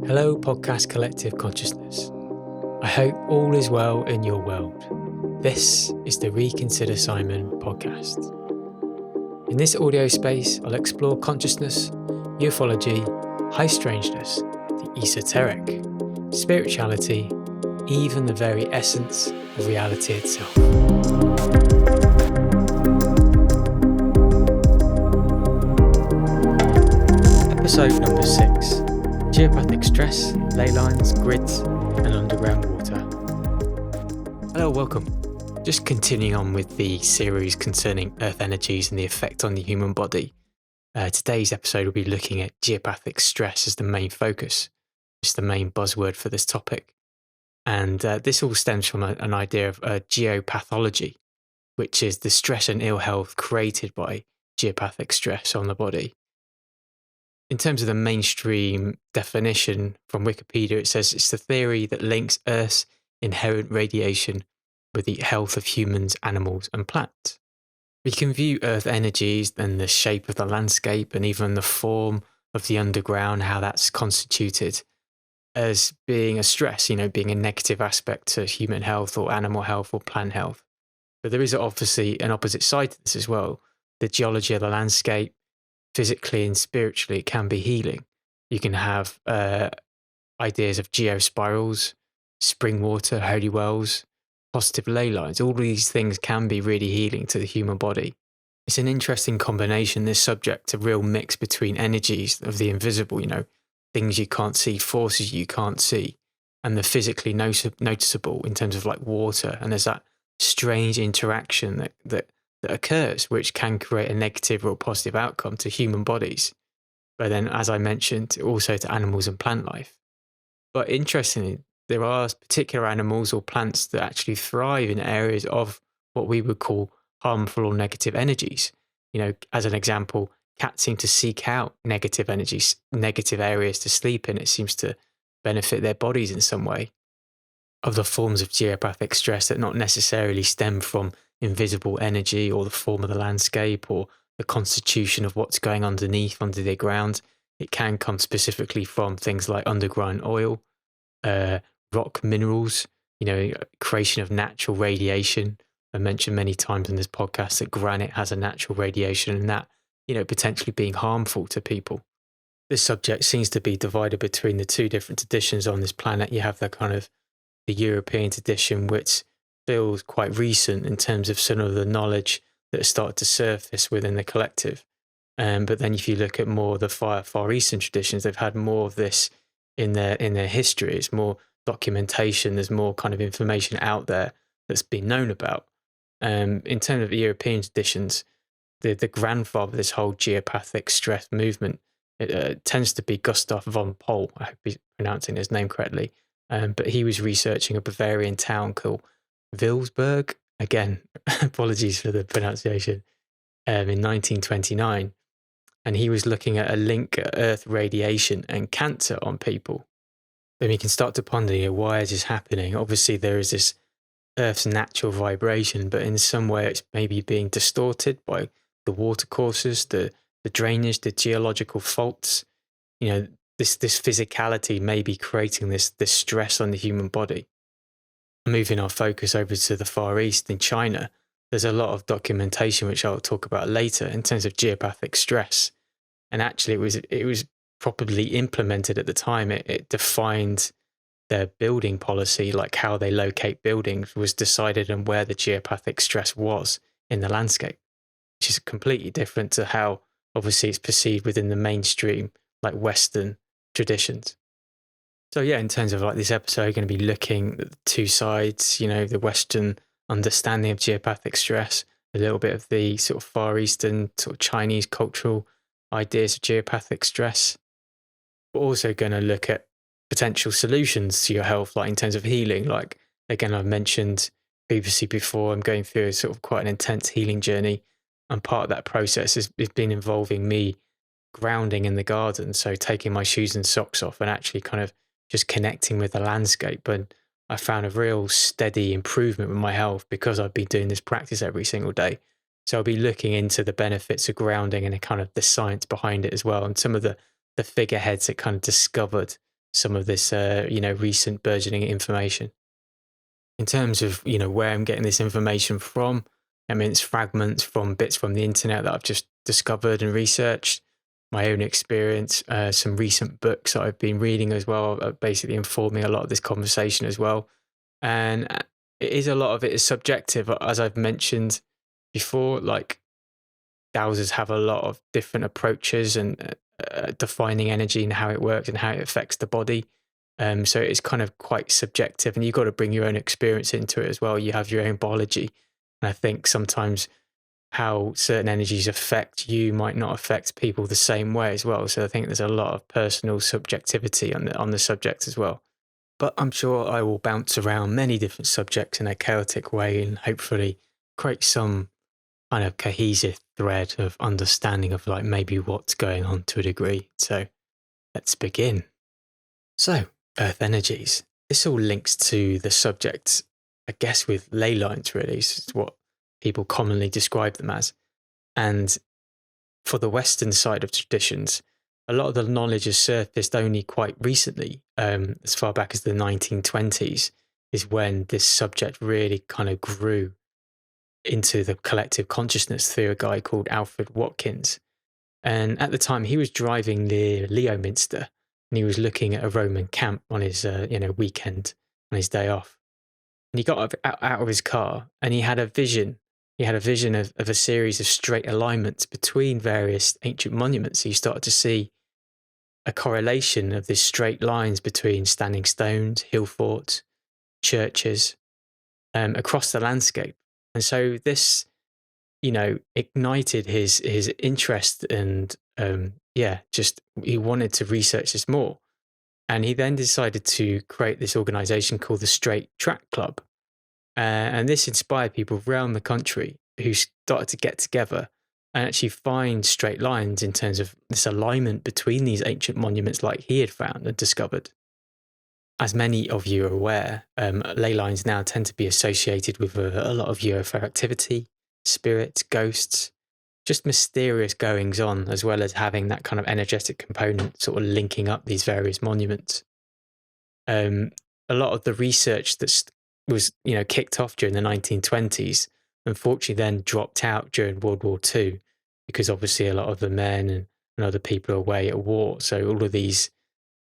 Hello, Podcast Collective Consciousness. I hope all is well in your world. This is the Reconsider Simon podcast. In this audio space, I'll explore consciousness, ufology, high strangeness, the esoteric, spirituality, even the very essence of reality itself. Episode number 6. Geopathic stress, ley lines, grids, and underground water. Hello, welcome. Just continuing on with the series concerning earth energies and the effect on the human body. Today's episode will be looking at geopathic stress as the main focus. It's the main buzzword for this topic. And this all stems from an idea of geopathology, which is the stress and ill health created by geopathic stress on the body. In terms of the mainstream definition from Wikipedia, it says it's the theory that links Earth's inherent radiation with the health of humans, animals, and plants. We can view Earth energies and the shape of the landscape and even the form of the underground, how that's constituted, as being a stress, being a negative aspect to human health or animal health or plant health. But there is obviously an opposite side to this as well. The geology of the landscape, physically and spiritually, it can be healing. You can have ideas of geospirals, spring water, holy wells, positive ley lines. All these things can be really healing to the human body. It's an interesting combination, this subject, a real mix between energies of the invisible, things you can't see, forces you can't see, and the physically noticeable in terms of like water. And there's that strange interaction that occurs, which can create a negative or positive outcome to human bodies. But then, as I mentioned, also to animals and plant life. But interestingly, there are particular animals or plants that actually thrive in areas of what we would call harmful or negative energies. As an example, cats seem to seek out negative energies, negative areas to sleep in. It seems to benefit their bodies in some way. Other forms of geopathic stress that not necessarily stem from invisible energy or the form of the landscape or the constitution of what's going underneath, under the ground. It can come specifically from things like underground oil, rock minerals, creation of natural radiation. I mentioned many times in this podcast that granite has a natural radiation and that, potentially being harmful to people. This subject seems to be divided between the two different traditions on this planet. You have the kind of the European tradition, which feels quite recent in terms of some of the knowledge that has started to surface within the collective. But then if you look at more the Far Eastern traditions, they've had more of this in their history. It's more documentation. There's more kind of information out there that's been known about. In terms of the European traditions, the grandfather of this whole geopathic stress movement, it tends to be Gustav von Pol. I hope he's pronouncing his name correctly. But he was researching a Bavarian town called Wilsberg. Again, apologies for the pronunciation. In 1929. And he was looking at a link at Earth radiation and cancer on people. Then we can start to ponder, why is this happening? Obviously, there is this Earth's natural vibration, but in some way it's maybe being distorted by the water courses, the drainage, the geological faults. This physicality may be creating this stress on the human body. Moving our focus over to the Far East in China, there's a lot of documentation, which I'll talk about later, in terms of geopathic stress. And actually it was properly implemented at the time. It defined their building policy, like how they locate buildings was decided on where the geopathic stress was in the landscape, which is completely different to how obviously it's perceived within the mainstream, like Western traditions. So yeah, in terms of like this episode, we're going to be looking at the two sides, the Western understanding of geopathic stress, a little bit of the sort of Far Eastern sort of Chinese cultural ideas of geopathic stress. We're also going to look at potential solutions to your health, like in terms of healing. Like, again, I've mentioned previously before, I'm going through a sort of quite an intense healing journey. And part of that process has been involving me grounding in the garden. So taking my shoes and socks off and actually kind of just connecting with the landscape. And I found a real steady improvement with my health because I've been doing this practice every single day. So I'll be looking into the benefits of grounding and kind of the science behind it as well. And some of the figureheads that kind of discovered some of this, recent burgeoning information. In terms of, where I'm getting this information from, I mean, it's fragments from bits from the internet that I've just discovered and researched, my own experience, some recent books that I've been reading as well, basically informing a lot of this conversation as well. And a lot of it is subjective, as I've mentioned before. Like, dowsers have a lot of different approaches and defining energy and how it works and how it affects the body. So it's kind of quite subjective, and you've got to bring your own experience into it as well. You have your own biology. And I think sometimes how certain energies affect you might not affect people the same way as well. So I think there's a lot of personal subjectivity on the subject as well. But I'm sure I will bounce around many different subjects in a chaotic way and hopefully create some kind of cohesive thread of understanding of like maybe what's going on to a degree. So let's begin. So, Earth energies. This all links to the subject, I guess, with ley lines, really. It's what people commonly describe them as. And for the Western side of traditions, a lot of the knowledge has surfaced only quite recently, as far back as the 1920s, is when this subject really kind of grew into the collective consciousness through a guy called Alfred Watkins. And at the time, he was driving near Leominster, and he was looking at a Roman camp on his weekend, on his day off. And he got out of his car, and he had a vision. He had a vision of a series of straight alignments between various ancient monuments. He started to see a correlation of these straight lines between standing stones, hill forts, churches, across the landscape. And so this, ignited his interest, and he wanted to research this more. And he then decided to create this organization called the Straight Track Club. And this inspired people around the country who started to get together and actually find straight lines in terms of this alignment between these ancient monuments like he had found and discovered. As many of you are aware, ley lines now tend to be associated with a lot of UFO activity, spirits, ghosts, just mysterious goings on, as well as having that kind of energetic component sort of linking up these various monuments. A lot of the research that was kicked off during the 1920s, unfortunately then dropped out during World War II, because obviously a lot of the men and other people are away at war. So all of these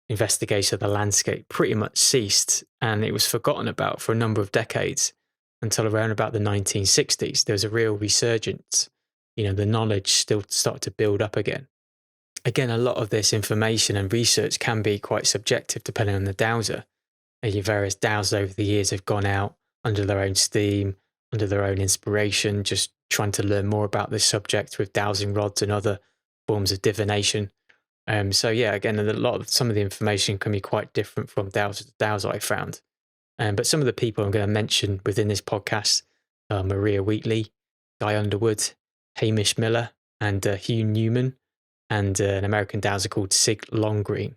investigations of the landscape pretty much ceased, and it was forgotten about for a number of decades until around about the 1960s. There was a real resurgence. The knowledge still started to build up again. Again, a lot of this information and research can be quite subjective depending on the dowser. Your various dowsers over the years have gone out under their own steam, under their own inspiration, just trying to learn more about this subject with dowsing rods and other forms of divination. Again, some of the information can be quite different from dowser to dowser, I found. But some of the people I'm going to mention within this podcast are Maria Wheatley, Guy Underwood, Hamish Miller, and Hugh Newman, and an American dowser called Sig Longreen.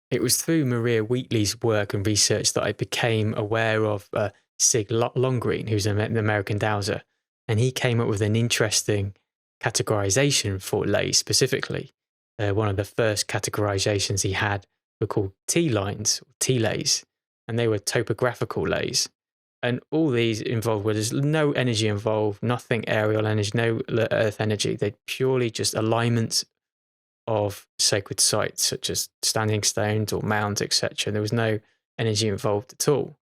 It was through Maria Wheatley's work and research that I became aware of Sig Longreen, who's an American dowser, and he came up with an interesting categorization for ley specifically. One of the first categorizations he had were called T-lines, or T-lays, and they were topographical lays. And all these involved where there's no energy involved, nothing aerial energy, no earth energy. They're purely just alignments of sacred sites, such as standing stones or mounds, etc. There was no energy involved at all.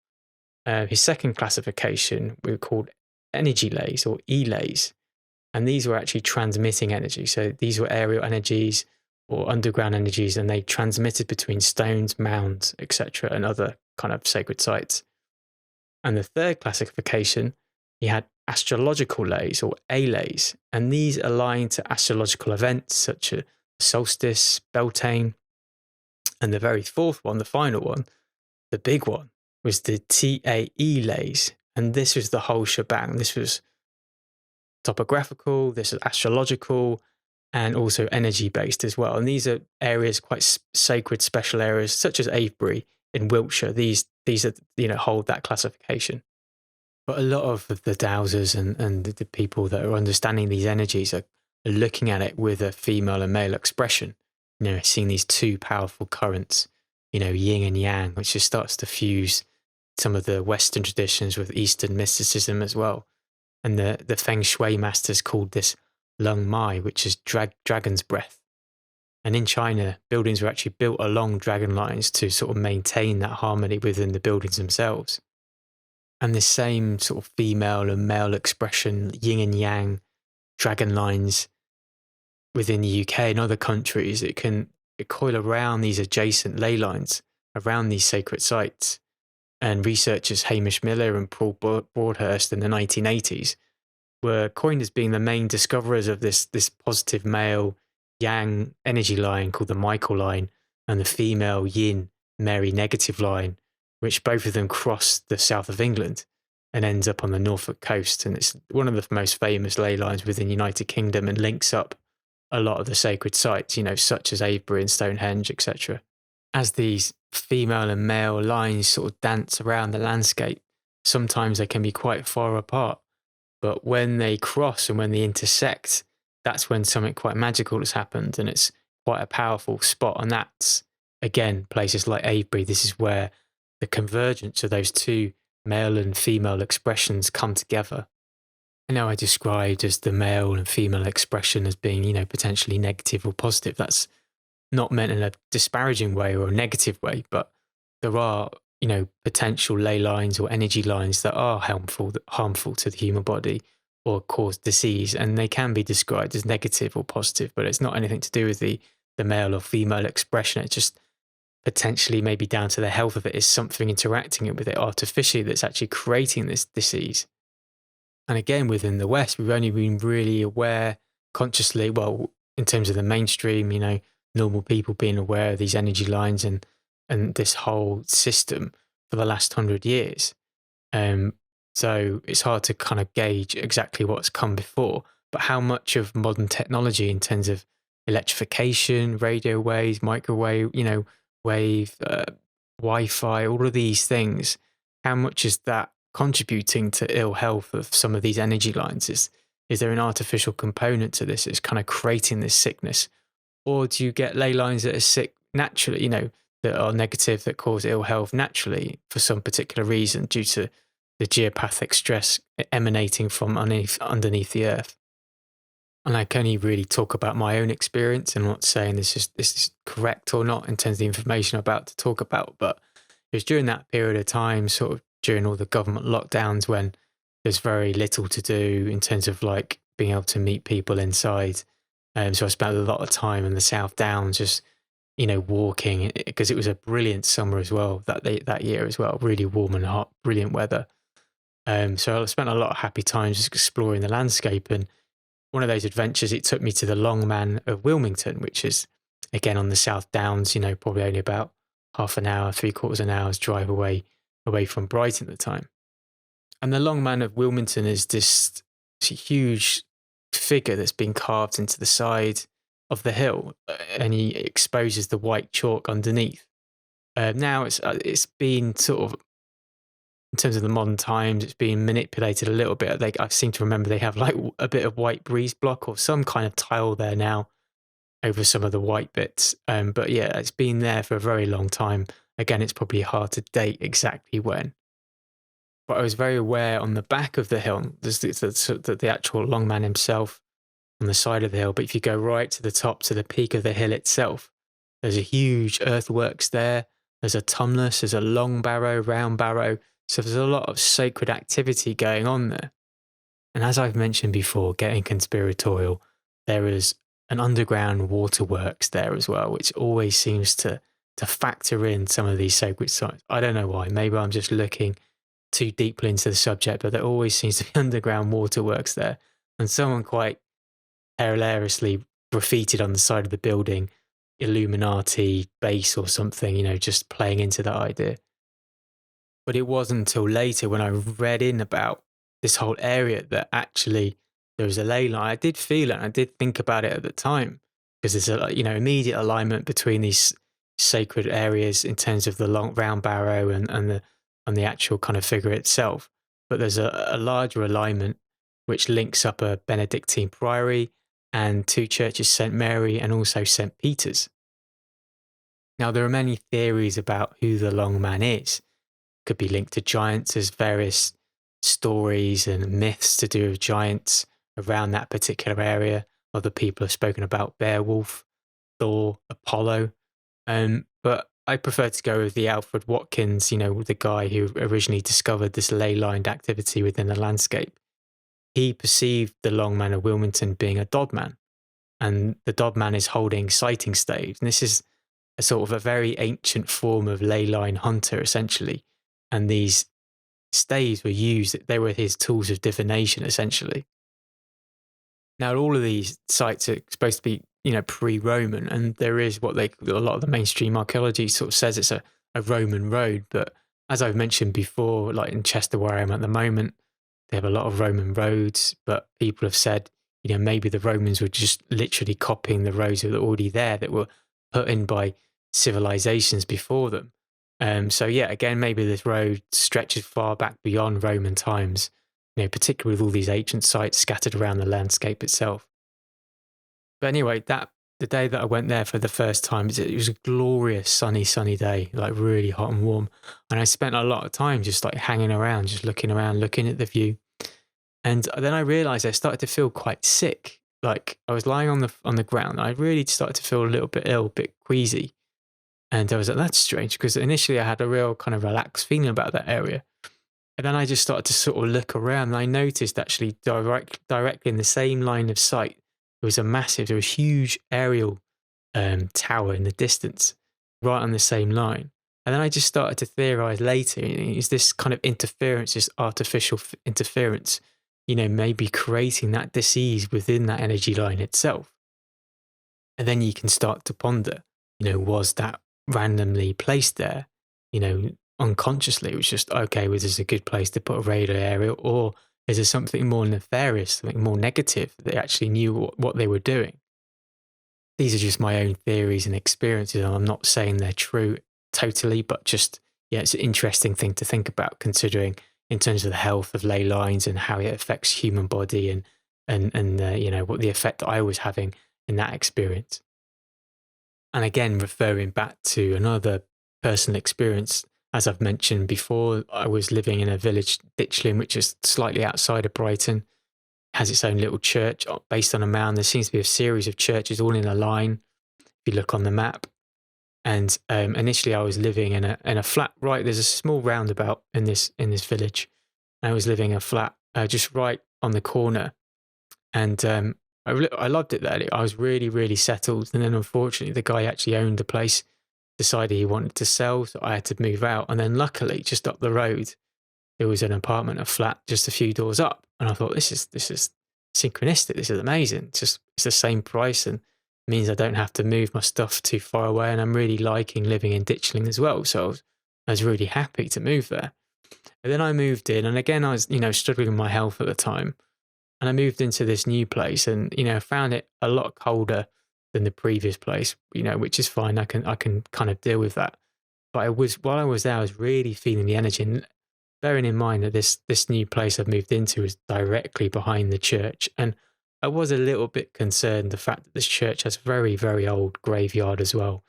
His second classification we were called energy lays, or E-lays. And these were actually transmitting energy. So these were aerial energies or underground energies, and they transmitted between stones, mounds, etc., and other kind of sacred sites. And the third classification, he had astrological lays, or A-lays, and these align to astrological events such as solstice, Beltane. And the very fourth one, the final one, the big one, was the TAE lays. And this was the whole shebang. This was topographical, this is astrological, and also energy based as well. And these are areas, quite sacred, special areas, such as Avebury in Wiltshire. These are hold that classification. But a lot of the dowsers and the people that are understanding these energies are looking at it with a female and male expression. seeing these two powerful currents, yin and yang, which just starts to fuse some of the Western traditions with Eastern mysticism as well. And the Feng Shui masters called this Lung Mai, which is dragon's breath. And in China, buildings were actually built along dragon lines to sort of maintain that harmony within the buildings themselves. And this same sort of female and male expression, yin and yang, dragon lines within the UK and other countries, it coil around these adjacent ley lines around these sacred sites. And researchers Hamish Miller and Paul Broadhurst in the 1980s were coined as being the main discoverers of this positive male yang energy line called the Michael line, and the female yin Mary negative line, which both of them cross the south of England and ends up on the Norfolk coast. And it's one of the most famous ley lines within the United Kingdom and links up a lot of the sacred sites, such as Avebury and Stonehenge, etc. As these female and male lines sort of dance around the landscape, sometimes they can be quite far apart. But when they cross and when they intersect, that's when something quite magical has happened, and it's quite a powerful spot. And that's, again, places like Avebury. This is where the convergence of those two male and female expressions come together. I know I described as the male and female expression as being, potentially negative or positive. That's not meant in a disparaging way or a negative way, but there are, potential ley lines or energy lines that are harmful to the human body or cause disease, and they can be described as negative or positive, but it's not anything to do with the male or female expression. It's just potentially maybe down to the health of it is something interacting with it artificially that's actually creating this disease. And again, within the West, we've only been really aware consciously, well, in terms of the mainstream, normal people being aware of these energy lines and this whole system for the last 100 years. So it's hard to kind of gauge exactly what's come before, but how much of modern technology in terms of electrification, radio waves, microwave, wave, Wi-Fi, all of these things, how much is that contributing to ill health of some of these energy lines? Is there an artificial component to this? It's kind of creating this sickness? Or do you get ley lines that are sick naturally, that are negative, that cause ill health naturally for some particular reason due to the geopathic stress emanating from underneath the earth? And I can only really talk about my own experience, and I'm not saying this is correct or not in terms of the information I'm about to talk about, but it was during that period of time, sort of during all the government lockdowns, when there's very little to do in terms of like being able to meet people inside. So I spent a lot of time in the South Downs just, walking, because it was a brilliant summer as well that year as well, really warm and hot, brilliant weather. So I spent a lot of happy times just exploring the landscape. And one of those adventures, it took me to the Longman of Wilmington, which is again on the South Downs, probably only about half an hour, 3/4 an hour's drive away from Brighton at the time. And the Longman of Wilmington is this huge figure that's been carved into the side of the hill, and he exposes the white chalk underneath. Now it's been sort of, in terms of the modern times, it's been manipulated a little bit. I seem to remember they have like a bit of white breeze block or some kind of tile there now over some of the white bits. But yeah, it's been there for a very long time. Again, it's probably hard to date exactly when. But I was very aware on the back of the hill, there's the actual Longman himself on the side of the hill. But if you go right to the top, to the peak of the hill itself, there's a huge earthworks there. There's a tumulus, there's a long barrow, round barrow. So there's a lot of sacred activity going on there. And as I've mentioned before, getting conspiratorial, there is an underground waterworks there as well, which always seems to factor in some of these sacred sites. I don't know why. Maybe I'm just looking too deeply into the subject, but there always seems to be underground waterworks there. And someone quite hilariously graffitied on the side of the building, Illuminati base or something, just playing into that idea. But it wasn't until later when I read in about this whole area that actually there was a ley line. I did feel it, and I did think about it at the time, because there's a immediate alignment between these sacred areas in terms of the long round barrow and the actual kind of figure itself. But there's a larger alignment which links up a Benedictine priory and two churches, St. Mary and also St. Peter's. Now, there are many theories about who the long man is. Could be linked to giants. There's various stories and myths to do with giants around that particular area. Other people have spoken about Beowulf, Thor, Apollo. But I prefer to go with the Alfred Watkins, the guy who originally discovered this ley-lined activity within the landscape. He perceived the long man of Wilmington being a dodman, and the dodman is holding sighting staves. And this is a sort of a very ancient form of ley line hunter, essentially. And these staves were used, they were his tools of divination, essentially. Now, all of these sites are supposed to be, pre-Roman, and there is a lot of the mainstream archaeology sort of says it's a Roman road. But as I've mentioned before, like in Chester, where I am at the moment, they have a lot of Roman roads, but people have said, maybe the Romans were just literally copying the roads that were already there that were put in by civilizations before them. So yeah, again, maybe this road stretches far back beyond Roman times, particularly with all these ancient sites scattered around the landscape itself. But anyway, the day that I went there for the first time, it was a glorious sunny day, like really hot and warm. And I spent a lot of time just like hanging around, just looking around, looking at the view. And then I realized I started to feel quite sick. Like I was lying on the ground. I really started to feel a little bit ill, a bit queasy. And I was like, that's strange, because initially I had a real kind of relaxed feeling about that area. And then I just started to sort of look around, and I noticed actually directly in the same line of sight, there was a huge aerial tower in the distance, right on the same line. And then I just started to theorize later, is this kind of interference, this artificial interference, maybe creating that disease within that energy line itself? And then you can start to ponder, was that randomly placed there, unconsciously? It was just, okay, well, this is a good place to put a radar area, or is there something more nefarious, something more negative, that they actually knew what they were doing? These are just my own theories and experiences, and I'm not saying they're true totally, but just, yeah, it's an interesting thing to think about, considering in terms of the health of ley lines and how it affects human body, and what the effect I was having in that experience. And again, referring back to another personal experience, as I've mentioned before, I was living in a village, Ditchling, which is slightly outside of Brighton. Has its own little church based on a mound. There seems to be a series of churches all in a line, if you look on the map. And initially, I was living in a flat. Right, there's a small roundabout in this village. I was living in a flat just right on the corner, and I loved it there. I was really, really settled. And then, unfortunately, the guy actually owned the place decided he wanted to sell, so I had to move out. And then, luckily, just up the road, there was an apartment, a flat just a few doors up. And I thought, this is synchronistic. This is amazing. It's the same price, and means I don't have to move my stuff too far away. And I'm really liking living in Ditchling as well. So I was really happy to move there. And then I moved in, and again, I was, struggling with my health at the time. And I moved into this new place, and, found it a lot colder than the previous place, which is fine. I can kind of deal with that. But while I was there, I was really feeling the energy. And bearing in mind that this new place I've moved into is directly behind the church. And I was a little bit concerned the fact that this church has a very, very old graveyard as well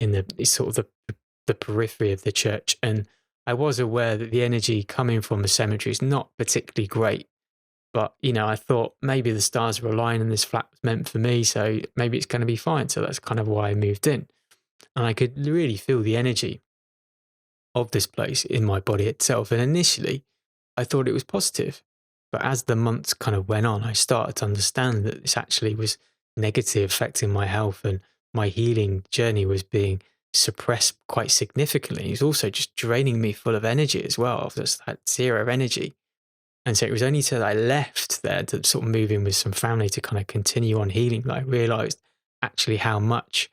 in the periphery of the church. And I was aware that the energy coming from the cemetery is not particularly great. But, I thought maybe the stars were aligned and this flat was meant for me, so maybe it's going to be fine. So that's kind of why I moved in. And I could really feel the energy of this place in my body itself. And initially, I thought it was positive. But as the months kind of went on, I started to understand that this actually was negative, affecting my health, and my healing journey was being suppressed quite significantly. It was also just draining me full of energy as well. I just had zero energy. And so it was only till I left there to sort of move in with some family to kind of continue on healing that I realized actually how much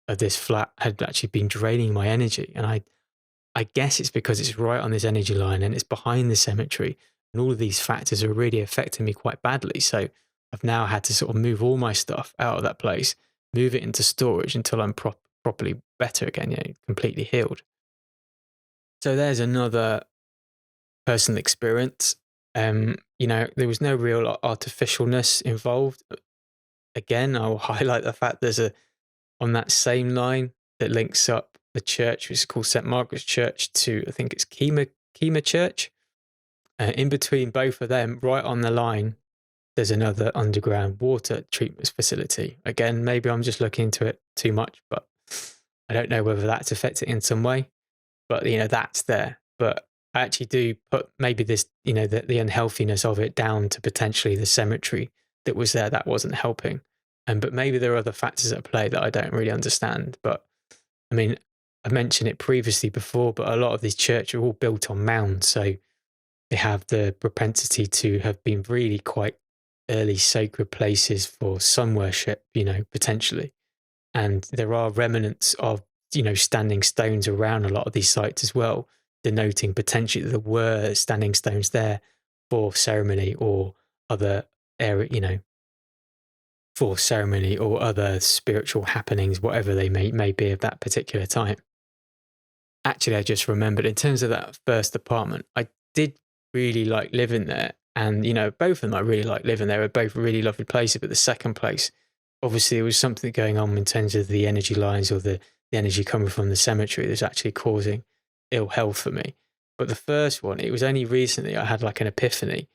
of this flat had actually been draining my energy. And I guess it's because it's right on this energy line and it's behind the cemetery. And all of these factors are really affecting me quite badly. So I've now had to sort of move all my stuff out of that place, move it into storage until I'm properly better again, completely healed. So there's another personal experience. There was no real artificialness involved. Again, I'll highlight the fact on that same line that links up the church, which is called St Margaret's Church, to I think it's Kema Church. In between both of them, right on the line, there's another underground water treatment facility. Again, maybe I'm just looking into it too much, but I don't know whether that's affected in some way. But that's there. But I actually do put maybe this, the unhealthiness of it down to potentially the cemetery that was there that wasn't helping. But maybe there are other factors at play that I don't really understand. But I mean, I mentioned it previously before, but a lot of these churches are all built on mounds, so they have the propensity to have been really quite early sacred places for sun worship, potentially. And there are remnants of, standing stones around a lot of these sites as well, denoting potentially that there were standing stones there for ceremony or other area, for ceremony or other spiritual happenings, whatever they may be of that particular time. Actually, I just remembered in terms of that first apartment, I did really like living there. And, both of them I really like living there. They're both really lovely places. But the second place, obviously, there was something going on in terms of the energy lines or the energy coming from the cemetery that's actually causing ill health for me. But the first one, it was only recently I had like an epiphany.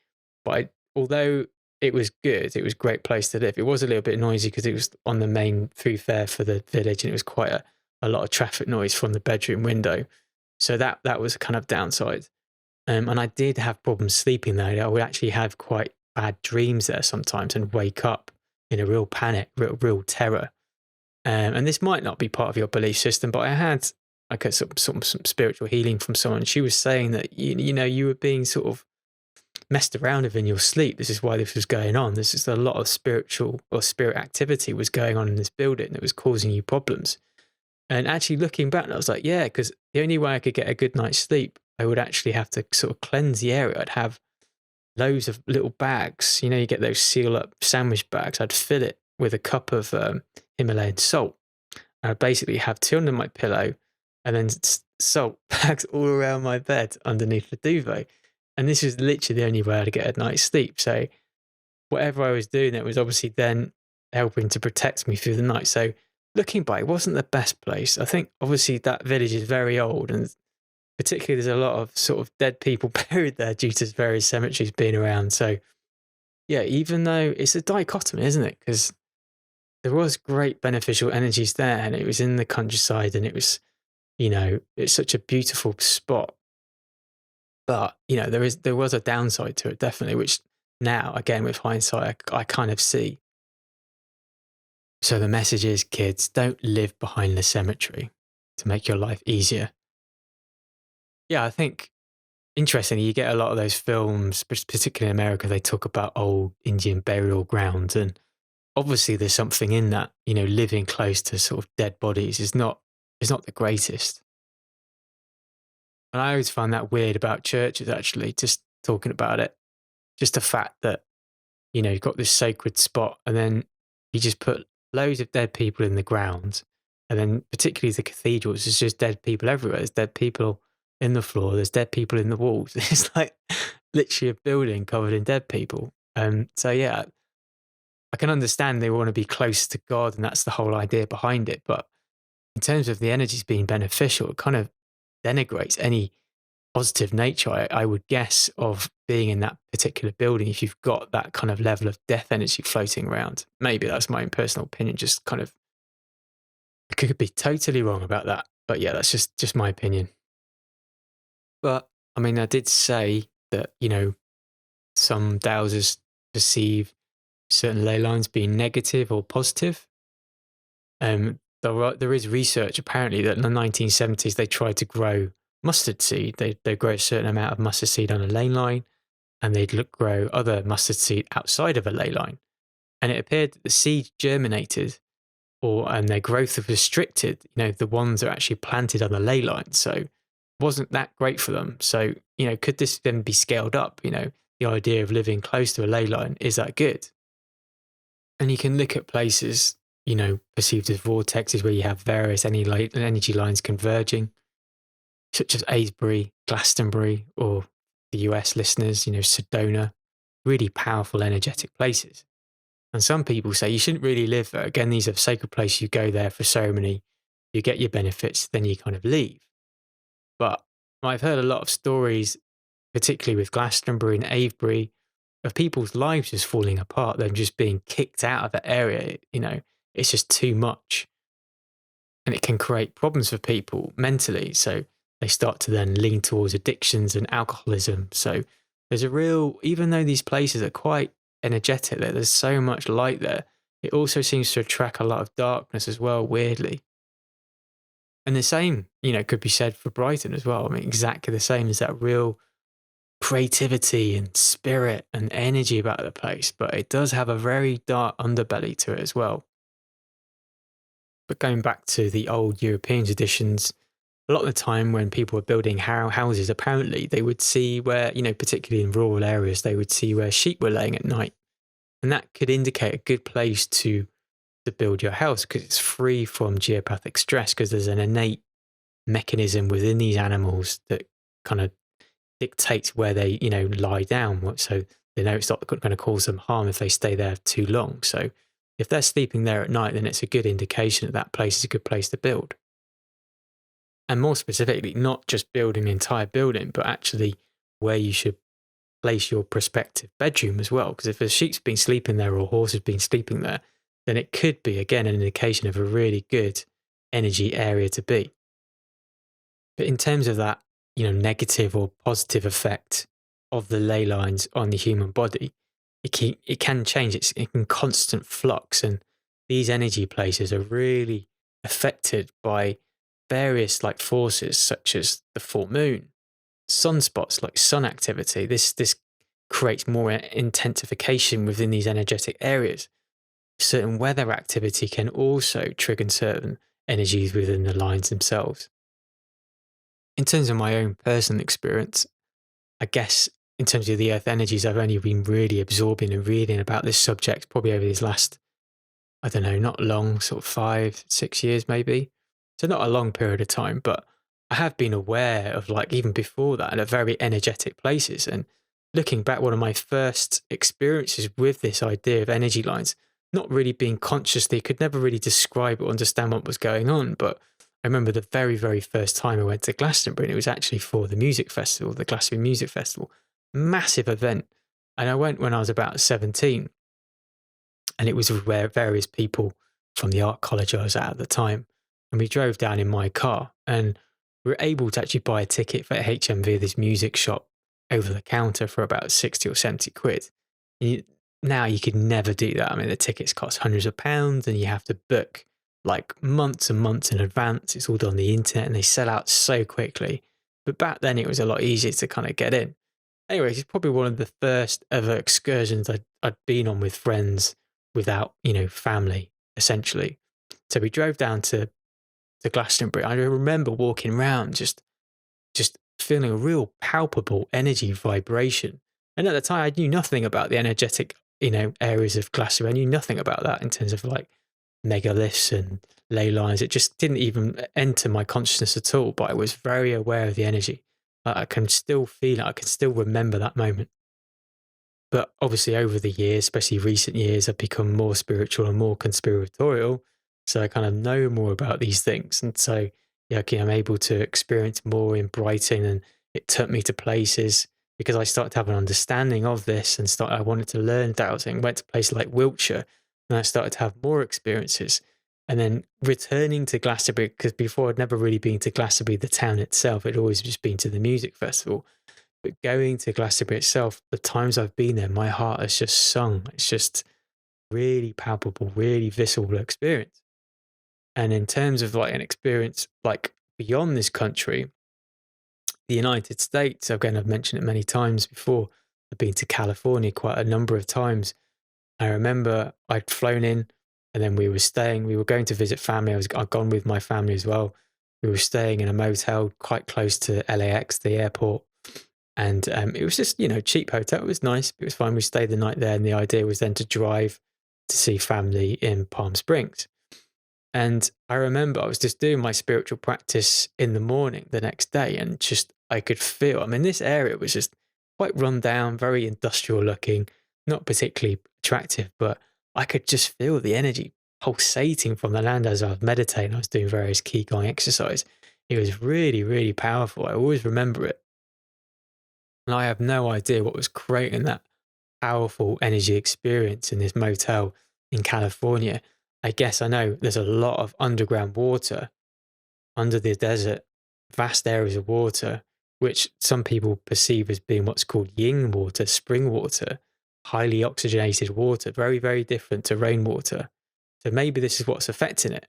But although it was good, it was a great place to live. It was a little bit noisy because it was on the main thoroughfare for the village, and it was quite a lot of traffic noise from the bedroom window. So that was a kind of downside. And I did have problems sleeping there. I would actually have quite bad dreams there sometimes and wake up in a real panic, real terror. And this might not be part of your belief system, but I had like some spiritual healing from someone. She was saying that you were being sort of messed around with in your sleep. This is why this was going on. This is a lot of spiritual or spirit activity was going on in this building that was causing you problems. And actually looking back, I was like, yeah, because the only way I could get a good night's sleep, I would actually have to sort of cleanse the area. I'd have loads of little bags. You get those seal up sandwich bags. I'd fill it with a cup of Himalayan salt. I'd basically have two under my pillow and then salt bags all around my bed underneath the duvet. And this was literally the only way I'd get a night's sleep. So whatever I was doing, it was obviously then helping to protect me through the night. So looking back, it wasn't the best place. I think obviously that village is very old, and particularly there's a lot of sort of dead people buried there due to various cemeteries being around. So yeah, even though it's a dichotomy, isn't it? Because there was great beneficial energies there, and it was in the countryside, and it was, it's such a beautiful spot. But there was a downside to it, definitely, which now again with hindsight I kind of see. So the message is, kids, don't live behind the cemetery to make your life easier. Yeah, I think interestingly, you get a lot of those films, particularly in America, they talk about old Indian burial grounds. And obviously there's something in that, living close to sort of dead bodies is not the greatest. And I always find that weird about churches, actually, just talking about it. Just the fact that, you've got this sacred spot and then you just put loads of dead people in the ground. And then particularly the cathedrals, there's just dead people everywhere. There's dead people in the floor. There's dead people in the walls. It's like literally a building covered in dead people. So yeah, I can understand they want to be close to God, and that's the whole idea behind it. But in terms of the energies being beneficial, it kind of denigrates any positive nature, I would guess, of being in that particular building if you've got that kind of level of death energy floating around. Maybe that's my own personal opinion, just kind of, I could be totally wrong about that. But yeah, that's just my opinion. But I mean, I did say that, some dowsers perceive certain ley lines being negative or positive. There is research apparently that in the 1970s they tried to grow mustard seed. They grow a certain amount of mustard seed on a ley line, and they'd grow other mustard seed outside of a ley line. And it appeared that the seed germinated, and their growth was restricted. The ones that are actually planted on the ley line. So wasn't that great for them. So could this then be scaled up? The idea of living close to a ley line, is that good? And you can look at places, perceived as vortexes where you have various energy lines converging, such as Aylesbury, Glastonbury, or the US listeners, Sedona, really powerful, energetic places. And some people say you shouldn't really live there. Again, these are sacred places. You go there for ceremony. you get your benefits, then you kind of leave. But I've heard a lot of stories, particularly with Glastonbury and Avebury, of people's lives just falling apart, them just being kicked out of that area. It's just too much. And it can create problems for people mentally. So they start to then lean towards addictions and alcoholism. So there's a real, even though these places are quite energetic, there's so much light there, it also seems to attract a lot of darkness as well, weirdly. And the same, could be said for Brighton as well. I mean, exactly the same as that real creativity and spirit and energy about the place, but it does have a very dark underbelly to it as well. But going back to the old European traditions, a lot of the time when people were building houses, apparently they would see where, particularly in rural areas, they would see where sheep were laying at night. And that could indicate a good place to build your house because it's free from geopathic stress, because there's an innate mechanism within these animals that kind of dictates where they, lie down. So they know it's not going to cause them harm if they stay there too long. So if they're sleeping there at night, then it's a good indication that that place is a good place to build. And more specifically, not just building the entire building, but actually where you should place your prospective bedroom as well. Because if a sheep's been sleeping there or a horse has been sleeping there, then it could be, again, an indication of a really good energy area to be. But in terms of that, negative or positive effect of the ley lines on the human body, it can change. It's in constant flux. And these energy places are really affected by various forces such as the full moon, sunspots, like sun activity. This creates more intensification within these energetic areas. Certain weather activity can also trigger certain energies within the lines themselves. In terms of my own personal experience, I guess in terms of the earth energies, I've only been really absorbing and reading about this subject probably over these last, I don't know, not long, sort of 5-6 years maybe. So not a long period of time, but I have been aware of, even before that, at very energetic places. And looking back, one of my first experiences with this idea of energy lines, not really being consciously, could never really describe or understand what was going on. But I remember the very, very first time I went to Glastonbury, and it was actually for the music festival, the Glastonbury Music Festival, massive event. And I went when I was about 17, and it was where various people from the art college I was at the time. And we drove down in my car, and we were able to actually buy a ticket for HMV, this music shop, over the counter for about 60 or 70 quid. Now you could never do that. I mean, the tickets cost hundreds of pounds, and you have to book months and months in advance. It's all done on the internet, and they sell out so quickly. But back then it was a lot easier to kind of get in. Anyways, it's probably one of the first ever excursions I'd been on with friends without, family, essentially. So we drove down to Glastonbury. I remember walking around just feeling a real palpable energy vibration. And at the time, I knew nothing about the energetic, areas of Glastonbury. I knew nothing about that in terms of megaliths and ley lines. It just didn't even enter my consciousness at all, but I was very aware of the energy. I can still feel it. I can still remember that moment. But obviously over the years, especially recent years, I've become more spiritual and more conspiratorial. So I kind of know more about these things. And so, I'm able to experience more in Brighton, and it took me to places because I started to have an understanding of this and I wanted to learn dowsing. Went to places like Wiltshire, and I started to have more experiences. And then returning to Glastonbury, because before I'd never really been to Glastonbury, the town itself, I'd always just been to the music festival. But going to Glastonbury itself, the times I've been there, my heart has just sung. It's just really palpable, really visceral experience. And in terms of an experience beyond this country, the United States, again, I've mentioned it many times before. I've been to California quite a number of times. I remember I'd flown in, and then we were going to visit family. I'd gone with my family as well. We were staying in a motel quite close to LAX, the airport. And it was just, cheap hotel. It was nice. It was fine. We stayed the night there. And the idea was then to drive to see family in Palm Springs. And I remember I was just doing my spiritual practice in the morning the next day, and I could feel, this area was just quite run down, very industrial looking, not particularly attractive, but I could just feel the energy pulsating from the land as I was meditating. I was doing various Qigong exercise. It was really, really powerful. I always remember it. And I have no idea what was creating that powerful energy experience in this motel in California. I guess I know there's a lot of underground water under the desert, vast areas of water, which some people perceive as being what's called yin water, spring water, highly oxygenated water, very, very different to rainwater. So maybe this is what's affecting it.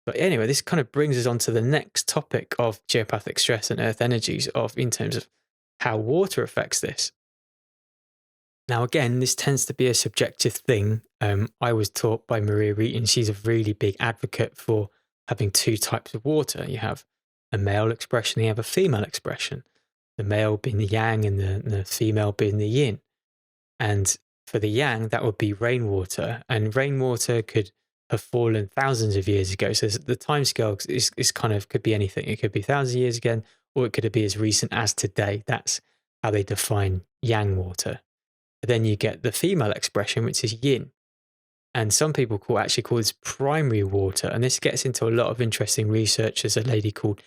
But anyway, this kind of brings us on to the next topic of geopathic stress and earth energies in terms of how water affects this. Now, again, this tends to be a subjective thing. I was taught by Maria Reeton, she's a really big advocate for having two types of water. You have a male expression, you have a female expression. The male being the yang and the female being the yin. And for the yang, that would be rainwater. And rainwater could have fallen thousands of years ago. So the time scale is kind of could be anything. It could be thousands of years again, or it could be as recent as today. That's how they define yang water. But then you get the female expression, which is yin. And some people actually call this primary water. And this gets into a lot of interesting research. There's a lady called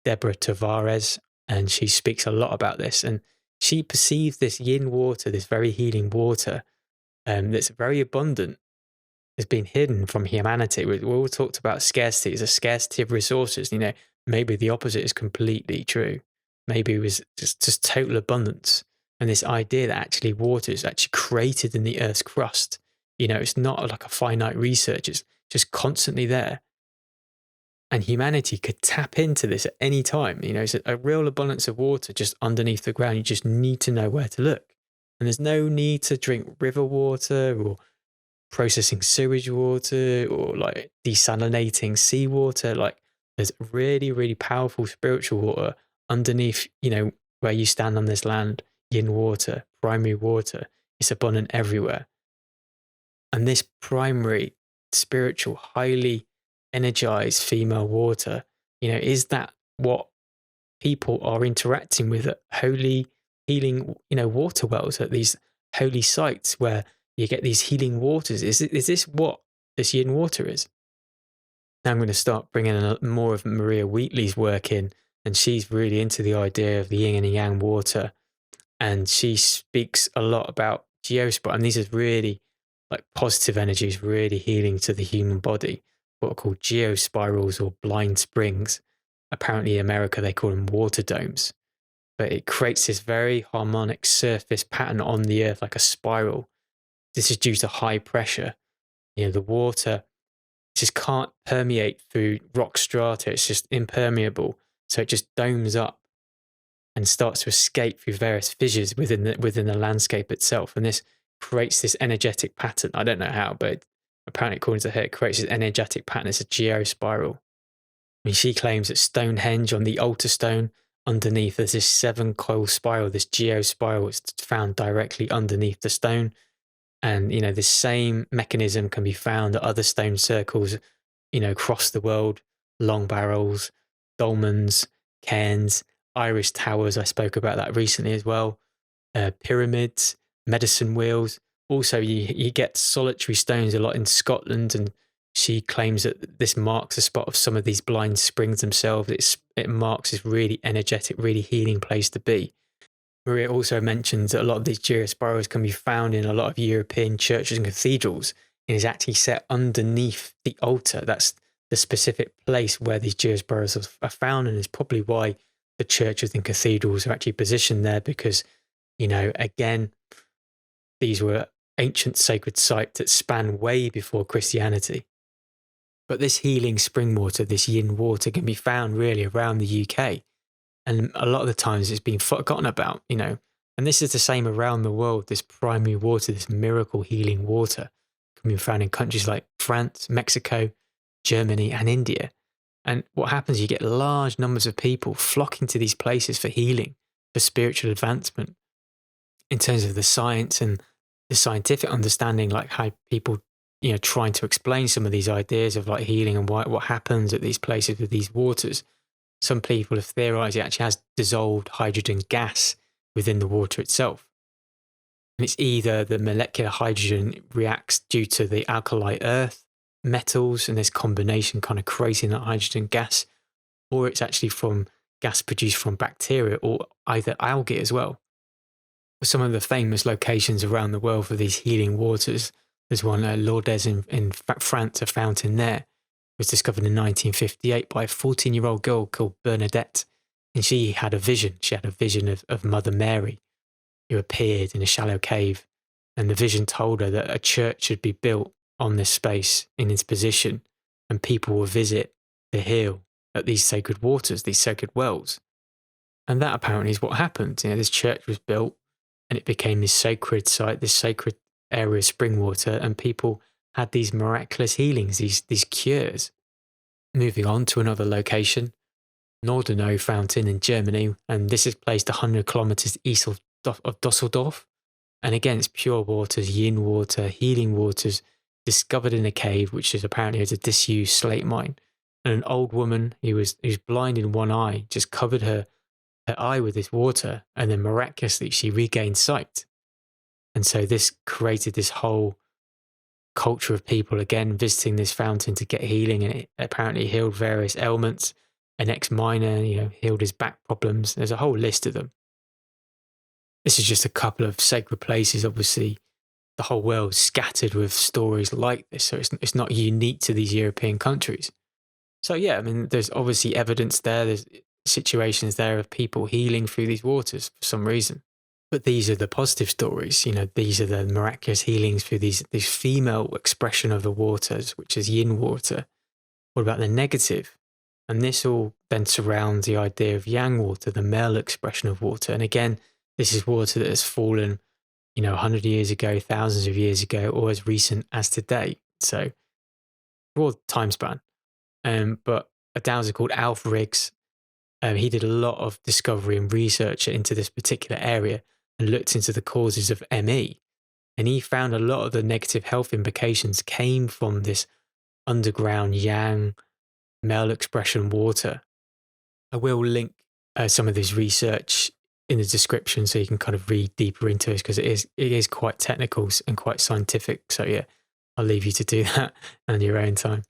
Deborah Tavares, and she speaks a lot about this. And she perceives this yin water, this very healing water, that's very abundant, has been hidden from humanity. We all talked about scarcity. There's a scarcity of resources. Maybe the opposite is completely true. Maybe it was just total abundance. And this idea that actually water is actually created in the Earth's crust. It's not like a finite research. It's just constantly there. And humanity could tap into this at any time. It's a real abundance of water just underneath the ground. You just need to know where to look. And there's no need to drink river water or processing sewage water or like desalinating seawater. Like there's really, really powerful spiritual water underneath, where you stand on this land. Yin water, primary water, it's abundant everywhere. And this primary, spiritual, highly energized female water, is that what people are interacting with at holy healing, water wells, at these holy sites where you get these healing waters? Is this what this yin water is? Now I'm going to start bringing in more of Maria Wheatley's work in, and she's really into the idea of the yin and the yang water. And she speaks a lot about geospot, and these are really like positive energies, really healing to the human body, what are called geospirals or blind springs. Apparently in America, they call them water domes. But it creates this very harmonic surface pattern on the earth, like a spiral. This is due to high pressure. The water just can't permeate through rock strata. It's just impermeable. So it just domes up and starts to escape through various fissures within the landscape itself. And this creates this energetic pattern. I don't know how, but apparently according to her, it creates this energetic pattern. It's a geospiral. She claims that Stonehenge, on the altar stone underneath, there's this 7-coil spiral. This geospiral is found directly underneath the stone. And, this same mechanism can be found at other stone circles, across the world. Long barrels, dolmens, cairns, Irish towers. I spoke about that recently as well. Pyramids, medicine wheels. Also, you get solitary stones a lot in Scotland, and she claims that this marks the spot of some of these blind springs themselves. It marks this really energetic, really healing place to be. Maria also mentions that a lot of these geospirals can be found in a lot of European churches and cathedrals, and is actually set underneath the altar. That's the specific place where these geospirals are found, and is probably why the churches and cathedrals are actually positioned there, because, again, these were ancient sacred sites that span way before Christianity. But this healing spring water, this yin water, can be found really around the UK. And a lot of the times it's been forgotten about, and this is the same around the world. This primary water, this miracle healing water, can be found in countries like France, Mexico, Germany, and India. And what happens, you get large numbers of people flocking to these places for healing, for spiritual advancement, in terms of the science and the scientific understanding, like how people, trying to explain some of these ideas of like healing and what happens at these places with these waters. Some people have theorized it actually has dissolved hydrogen gas within the water itself. And it's either the molecular hydrogen reacts due to the alkali earth, metals and this combination kind of creating that hydrogen gas, or it's actually from gas produced from bacteria or either algae as well. Some of the famous locations around the world for these healing waters, there's one at Lourdes in France, a fountain there was discovered in 1958 by a 14-year-old girl called Bernadette. And she had a vision. She had a vision of Mother Mary, who appeared in a shallow cave. And the vision told her that a church should be built on this space in its position, and people will visit the hill at these sacred waters, these sacred wells. And that apparently is what happened. This church was built and it became this sacred site, this sacred area of spring water, and people had these miraculous healings, these cures. Moving on to another location, Nordenau Fountain in Germany, and this is placed 100 kilometers east of Dusseldorf. And again, it's pure waters, yin water, healing waters, discovered in a cave, which is apparently as a disused slate mine. And an old woman who's blind in one eye just covered her eye with this water, and then miraculously she regained sight. And so this created this whole culture of people again visiting this fountain to get healing, and it apparently healed various ailments. An ex-miner, healed his back problems. There's a whole list of them. This is just a couple of sacred places. Obviously, the whole world is scattered with stories like this, so it's not unique to these European countries. So yeah, I mean, there's obviously evidence there. There's situations there of people healing through these waters for some reason. But these are the positive stories. These are the miraculous healings through this female expression of the waters, which is yin water. What about the negative? And this all then surrounds the idea of yang water, the male expression of water. And again, this is water that has fallen, 100 years ago, thousands of years ago, or as recent as today. So, broad time span. But a dowser called Alf Riggs, he did a lot of discovery and research into this particular area and looked into the causes of ME. And he found a lot of the negative health implications came from this underground yang male expression water. I will link some of this research in the description so you can kind of read deeper into it, because it is quite technical and quite scientific. So yeah, I'll leave you to do that on your own time.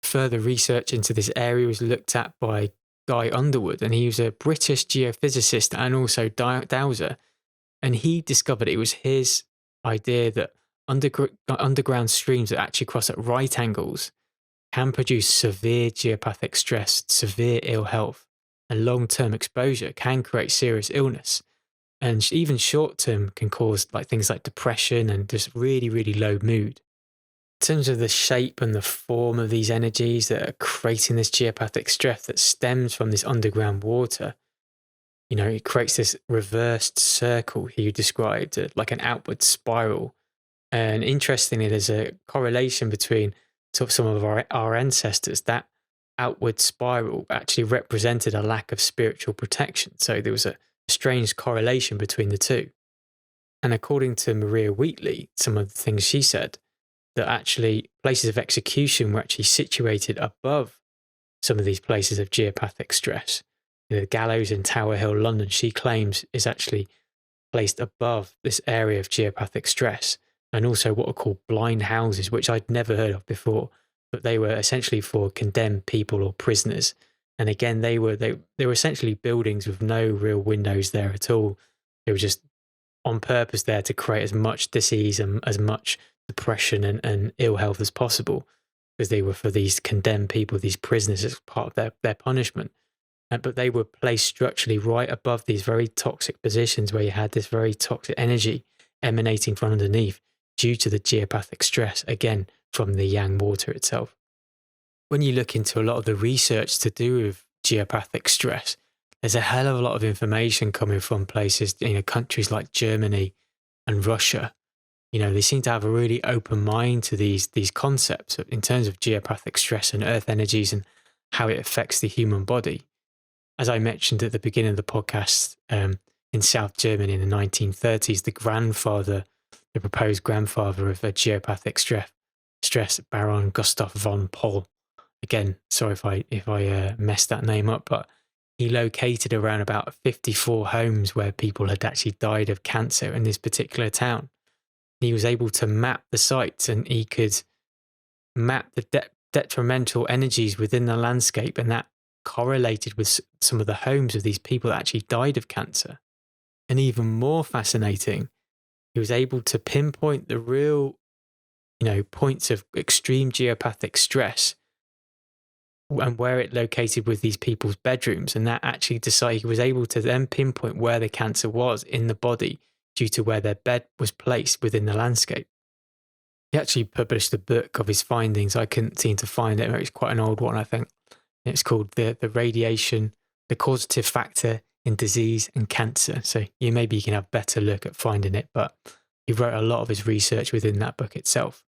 Further research into this area was looked at by Guy Underwood, and he was a British geophysicist and also dowser. And he discovered it was his idea that underground streams that actually cross at right angles can produce severe geopathic stress, severe ill health, and long-term exposure can create serious illness. And even short-term can cause things like depression and just really, really low mood. In terms of the shape and the form of these energies that are creating this geopathic stress that stems from this underground water, it creates this reversed circle he described, like an outward spiral. And interestingly, there's a correlation between some of our ancestors. That outward spiral actually represented a lack of spiritual protection. So there was a strange correlation between the two. And according to Maria Wheatley, some of the things she said, that actually places of execution were actually situated above some of these places of geopathic stress. The gallows in Tower Hill, London, she claims is actually placed above this area of geopathic stress. And also what are called blind houses, which I'd never heard of before, but they were essentially for condemned people or prisoners. And again, they were essentially buildings with no real windows there at all. They were just on purpose there to create as much disease and as much depression and ill health as possible, because they were for these condemned people, these prisoners, as part of their punishment. But they were placed structurally right above these very toxic positions where you had this very toxic energy emanating from underneath due to the geopathic stress, again, from the yang water itself. When you look into a lot of the research to do with geopathic stress, there's a hell of a lot of information coming from places, countries like Germany and Russia. They seem to have a really open mind to these concepts in terms of geopathic stress and earth energies and how it affects the human body. As I mentioned at the beginning of the podcast, in South Germany in the 1930s, the proposed grandfather of a geopathic stress, Baron Gustav von Pohl. Again, sorry if I messed that name up, but he located around about 54 homes where people had actually died of cancer in this particular town. He was able to map the sites, and he could mapped the detrimental energies within the landscape, and that correlated with some of the homes of these people that actually died of cancer. And even more fascinating, he was able to pinpoint the real, points of extreme geopathic stress and where it located with these people's bedrooms. And that actually he was able to then pinpoint where the cancer was in the body due to where their bed was placed within the landscape. He actually published a book of his findings. I couldn't seem to find it. It's quite an old one, I think. It's called the Radiation, the Causative Factor in Disease and Cancer. So maybe you can have a better look at finding it, but he wrote a lot of his research within that book itself.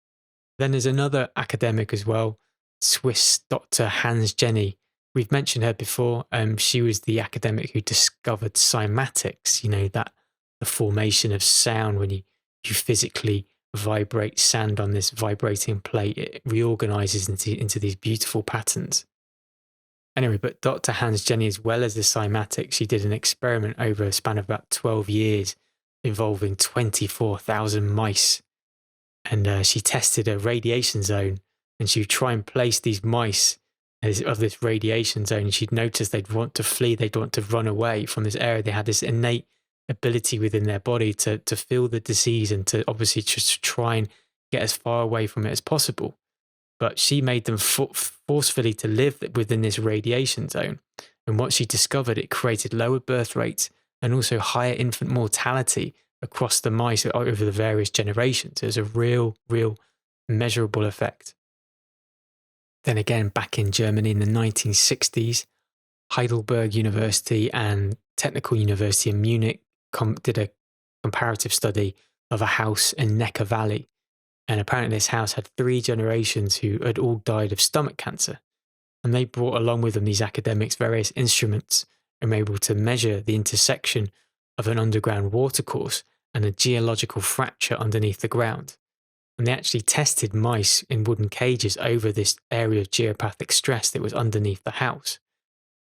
Then there's another academic as well, Swiss Dr. Hans Jenny. We've mentioned her before. She was the academic who discovered cymatics, that the formation of sound when you physically vibrate sand on this vibrating plate, it reorganizes into these beautiful patterns. Anyway, but Dr. Hans Jenny, as well as the cymatics, she did an experiment over a span of about 12 years involving 24,000 mice. And she tested a radiation zone, and she would try and place these mice of this radiation zone. And she'd notice they'd want to flee, they'd want to run away from this area. They had this innate ability within their body to feel the disease and to obviously just try and get as far away from it as possible. But she made them forcefully to live within this radiation zone. And what she discovered, it created lower birth rates and also higher infant mortality across the mice over the various generations. There's a real measurable effect. Then again, back in Germany in the 1960s, Heidelberg University and Technical University in Munich did a comparative study of a house in Neckar Valley. And apparently this house had 3 generations who had all died of stomach cancer. And they brought along with them, these academics, various instruments and were able to measure the intersection of an underground watercourse and a geological fracture underneath the ground. And they actually tested mice in wooden cages over this area of geopathic stress that was underneath the house.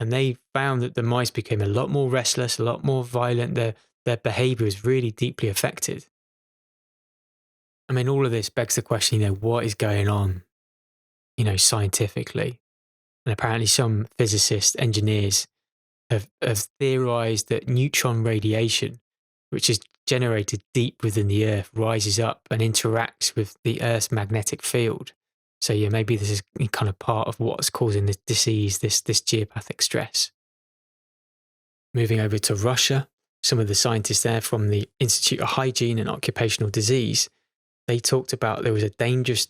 And they found that the mice became a lot more restless, a lot more violent. Their behavior was really deeply affected. I mean, all of this begs the question, what is going on, scientifically? And apparently some physicists, engineers have theorized that neutron radiation, which is generated deep within the Earth, rises up and interacts with the Earth's magnetic field. So maybe this is kind of part of what's causing this disease, this geopathic stress. Moving over to Russia, some of the scientists there from the Institute of Hygiene and Occupational Disease, they talked about there was a dangerous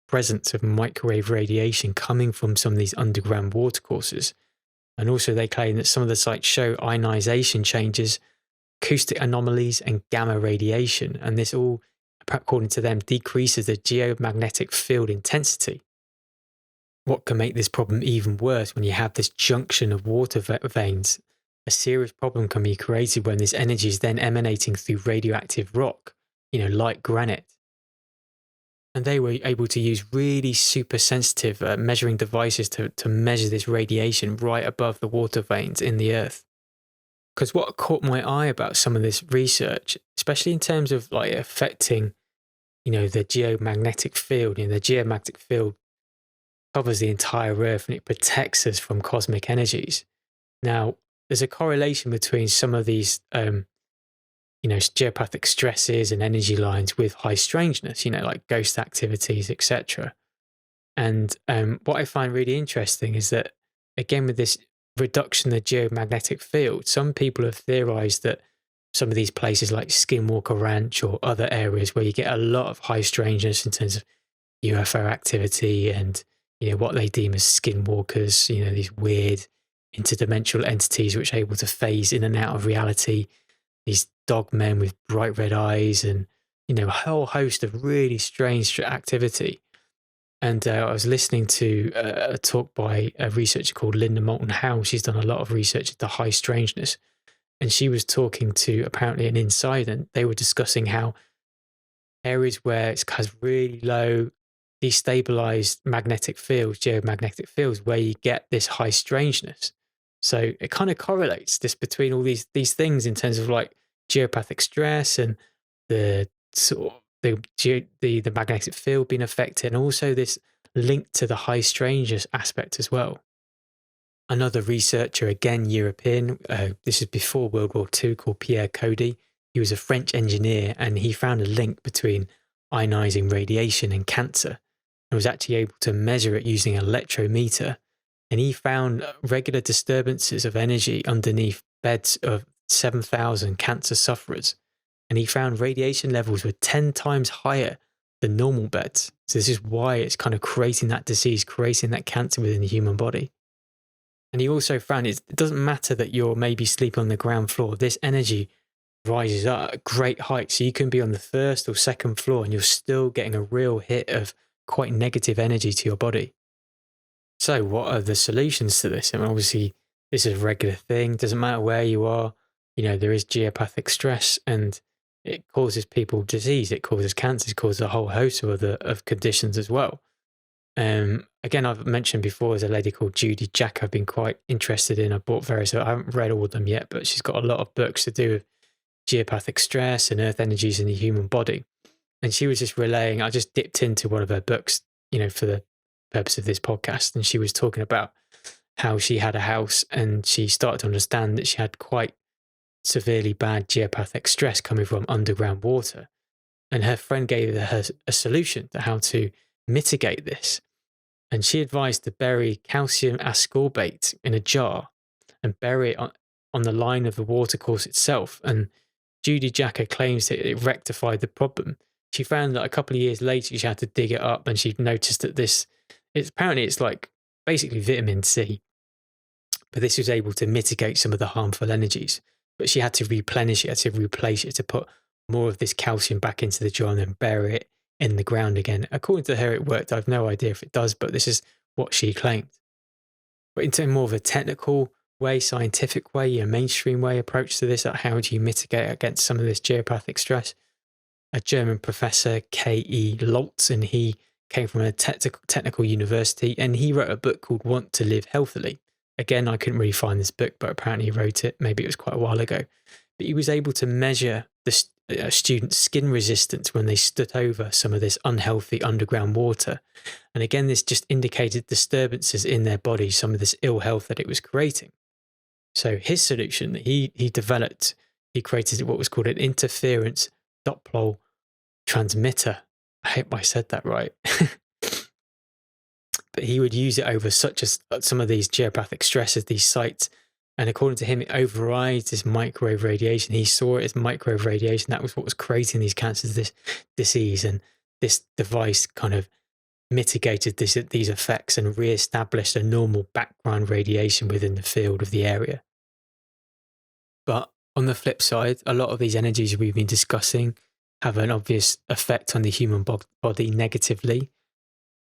presence of microwave radiation coming from some of these underground watercourses. And also they claim that some of the sites show ionization changes, acoustic anomalies, and gamma radiation. And this all, according to them, decreases the geomagnetic field intensity. What can make this problem even worse when you have this junction of water veins? A serious problem can be created when this energy is then emanating through radioactive rock, like granite. And they were able to use really super sensitive measuring devices to measure this radiation right above the water veins in the Earth. Because what caught my eye about some of this research, especially in terms of affecting, the geomagnetic field, the geomagnetic field covers the entire Earth and it protects us from cosmic energies. Now, there's a correlation between some of these geopathic stresses and energy lines with high strangeness, like ghost activities, etc. And what I find really interesting is that, again, with this reduction in the geomagnetic field, some people have theorized that some of these places like Skinwalker Ranch or other areas where you get a lot of high strangeness in terms of UFO activity and, what they deem as skinwalkers, these weird interdimensional entities which are able to phase in and out of reality, these dog men with bright red eyes and, a whole host of really strange activity. And I was listening to a talk by a researcher called Linda Moulton Howe. She's done a lot of research into high strangeness. And she was talking to apparently an insider, and they were discussing how areas where it has really low destabilized magnetic fields, geomagnetic fields, where you get this high strangeness. So it kind of correlates this between all these things in terms of geopathic stress and the sort of the magnetic field being affected, and also this linked to the high strangeness aspect as well. Another researcher, again European, this is before World War II, called Pierre Cody. He was a French engineer, and he found a link between ionizing radiation and cancer, and was actually able to measure it using an electrometer. And he found regular disturbances of energy underneath beds of 7,000 cancer sufferers. And he found radiation levels were 10 times higher than normal beds. So this is why it's kind of creating that disease, creating that cancer within the human body. And he also found it doesn't matter that you're maybe sleeping on the ground floor. This energy rises up at great heights. So you can be on the first or second floor and you're still getting a real hit of quite negative energy to your body. So what are the solutions to this? I mean, obviously, this is a regular thing. Doesn't matter where you are. There is geopathic stress, and it causes people disease. It causes cancer. It causes a whole host of conditions as well. Again, I've mentioned before, there's a lady called Judy Jack I've been quite interested in. I bought various, I haven't read all of them yet, but she's got a lot of books to do with geopathic stress and earth energies in the human body. And she was just relaying, I just dipped into one of her books, for the purpose of this podcast. And she was talking about how she had a house and she started to understand that she had quite severely bad geopathic stress coming from underground water. And her friend gave her a solution to how to mitigate this. And she advised to bury calcium ascorbate in a jar and bury it on the line of the watercourse itself. And Judy Jacker claims that it rectified the problem. She found that a couple of years later, she had to dig it up, and she noticed that it's like basically vitamin C, but this was able to mitigate some of the harmful energies. But she had to replenish it, had to replace it, to put more of this calcium back into the jar and then bury it in the ground again. According to her, it worked. I have no idea if it does, but this is what she claimed. But into more of a technical way, scientific way, a mainstream way approach to this, how do you mitigate against some of this geopathic stress? A German professor, K.E. Lotz, and he came from a technical university, and he wrote a book called Want to Live Healthily. Again, I couldn't really find this book, but apparently he wrote it. Maybe it was quite a while ago. But he was able to measure the students' skin resistance when they stood over some of this unhealthy underground water. And again, this just indicated disturbances in their body, some of this ill health that it was creating. So his solution, he developed, he created what was called an interference Doppler transmitter. I hope I said that right. But he would use it over such as some of these geopathic stresses, these sites. And according to him, it overrides this microwave radiation. He saw it as microwave radiation. That was what was creating these cancers, this disease. And this device kind of mitigated these effects and re-established a normal background radiation within the field of the area. But on the flip side, a lot of these energies we've been discussing have an obvious effect on the human body negatively.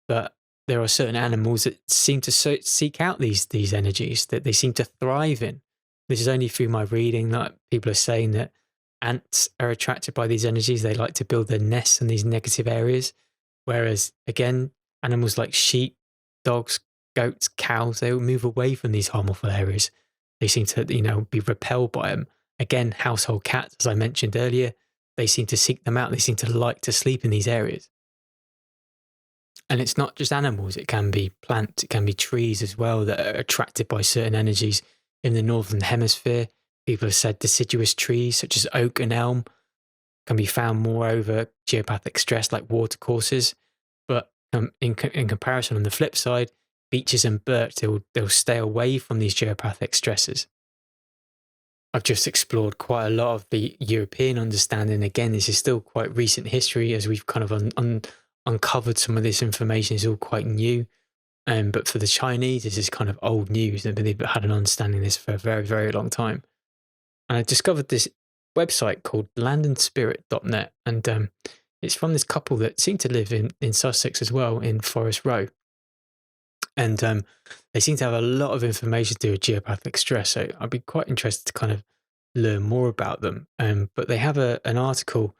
But there are certain animals that seem to seek out these energies, that they seem to thrive in. This is only through my reading that people are saying that ants are attracted by these energies. They like to build their nests in these negative areas. Whereas, again, animals like sheep, dogs, goats, cows, they will move away from these harmful areas. They seem to, be repelled by them. Again, household cats, as I mentioned earlier, they seem to seek them out. They seem to like to sleep in these areas. And it's not just animals, it can be plants, it can be trees as well that are attracted by certain energies. In the northern hemisphere, people have said deciduous trees such as oak and elm can be found more over geopathic stress like watercourses. But in comparison, on the flip side, beeches and birch, they'll stay away from these geopathic stresses. I've just explored quite a lot of the European understanding. Again, this is still quite recent history as we've kind of uncovered some of this information. Is all quite new. But for the Chinese, this is kind of old news. They've had an understanding of this for a very, very long time. And I discovered this website called landandspirit.net. And it's from this couple that seem to live in Sussex as well, in Forest Row. And they seem to have a lot of information to do with geopathic stress. So I'd be quite interested to kind of learn more about them. But they have an article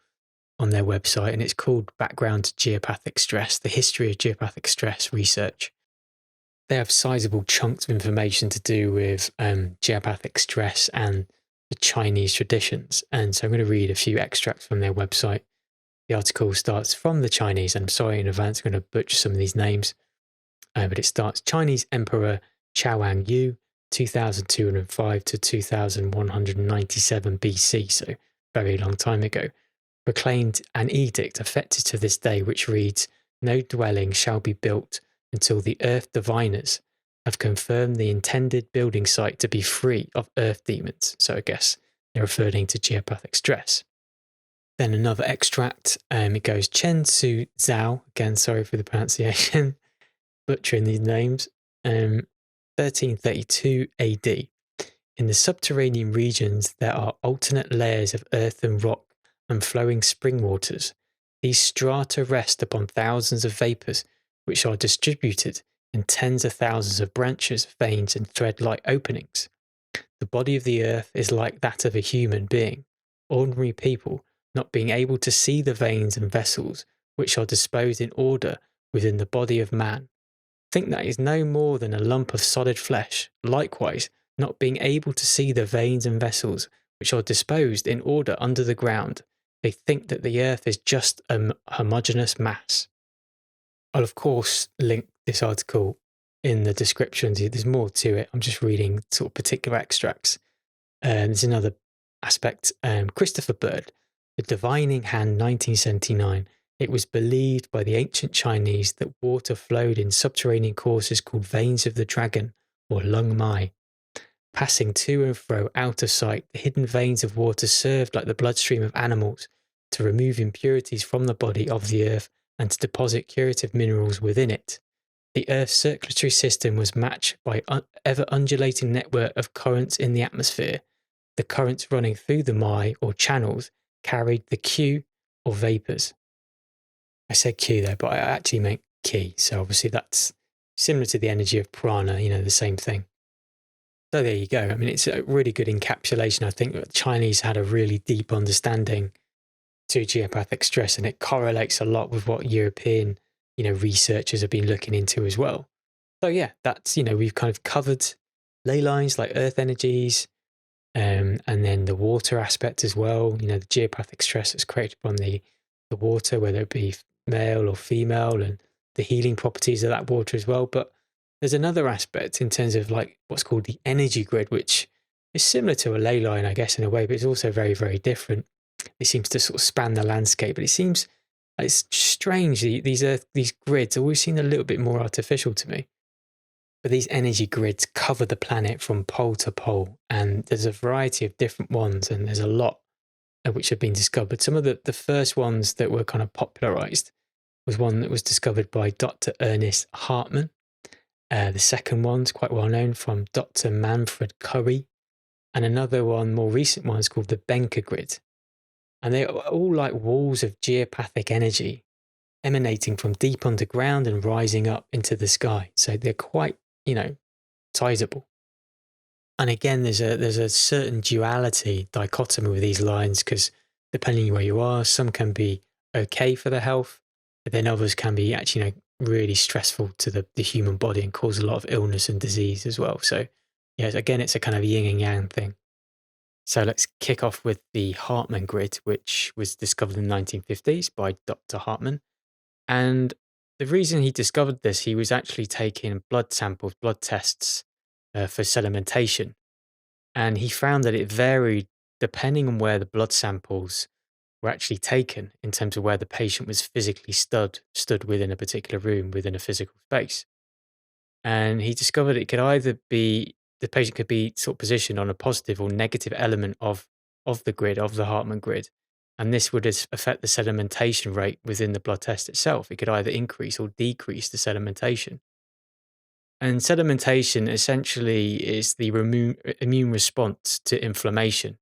on their website, and it's called Background to Geopathic Stress, the History of Geopathic Stress Research. They have sizable chunks of information to do with geopathic stress and the Chinese traditions. And so I'm going to read a few extracts from their website. The article starts from the Chinese. I'm sorry in advance, I'm going to butcher some of these names. but it starts Chinese Emperor Chao Yu, 2205 to 2197 BC, so very long time ago, proclaimed an edict effective to this day which reads, "No dwelling shall be built until the earth diviners have confirmed the intended building site to be free of earth demons." So I guess they're referring to geopathic stress. Then another extract, it goes Chen Su Zhao, again, sorry for the pronunciation, butchering these names, 1332 AD. In the subterranean regions, there are alternate layers of earth and rock and flowing spring waters. These strata rest upon thousands of vapors, which are distributed in tens of thousands of branches, veins, and thread-like openings. The body of the earth is like that of a human being. Ordinary people, not being able to see the veins and vessels, which are disposed in order within the body of man, think that is no more than a lump of solid flesh. Likewise, not being able to see the veins and vessels which are disposed in order under the ground, they think that the earth is just a homogeneous mass. I'll of course link this article in the description. There's more to it. I'm just reading sort of particular extracts. There's another aspect. Christopher Bird, The Divining Hand, 1979. It was believed by the ancient Chinese that water flowed in subterranean courses called veins of the dragon, or lung mai. Passing to and fro out of sight, the hidden veins of water served like the bloodstream of animals to remove impurities from the body of the earth and to deposit curative minerals within it. The Earth's circulatory system was matched by an ever-undulating network of currents in the atmosphere. The currents running through the mai, or channels, carried the qi, or vapors. I said Q there, but I actually meant Ki. So obviously that's similar to the energy of prana, the same thing. So there you go. I mean, it's a really good encapsulation. I think that Chinese had a really deep understanding to geopathic stress, and it correlates a lot with what European, researchers have been looking into as well. So yeah, that's, we've kind of covered ley lines like earth energies, and then the water aspect as well. The geopathic stress that's created upon the water, whether it be male or female, and the healing properties of that water as well. But there's another aspect in terms of like what's called the energy grid, which is similar to a ley line, I guess, in a way, but it's also very, very different. It seems to sort of span the landscape, but it's strange. These grids always seem a little bit more artificial to me. But these energy grids cover the planet from pole to pole, and there's a variety of different ones, and there's a lot which have been discovered. Some of the first ones that were kind of popularized was one that was discovered by Dr. Ernest Hartmann. The second one's quite well known, from Dr. Manfred Curry. And another one, more recent one, is called the Benker grid. And they are all like walls of geopathic energy emanating from deep underground and rising up into the sky. So they're quite, sizable. And again, there's a certain duality, dichotomy with these lines, because depending where you are, some can be okay for the health, but then others can be actually, really stressful to the human body and cause a lot of illness and disease as well. So yeah, again, it's a kind of yin and yang thing. So let's kick off with the Hartmann grid, which was discovered in the 1950s by Dr. Hartmann. And the reason he discovered this, he was actually taking blood samples, blood tests for sedimentation. And he found that it varied depending on where the blood samples were actually taken in terms of where the patient was physically stood within a particular room, within a physical space. And he discovered it could either be, the patient could be sort of positioned on a positive or negative element of the grid, of the Hartmann grid. And this would affect the sedimentation rate within the blood test itself. It could either increase or decrease the sedimentation. And sedimentation essentially is the immune response to inflammation.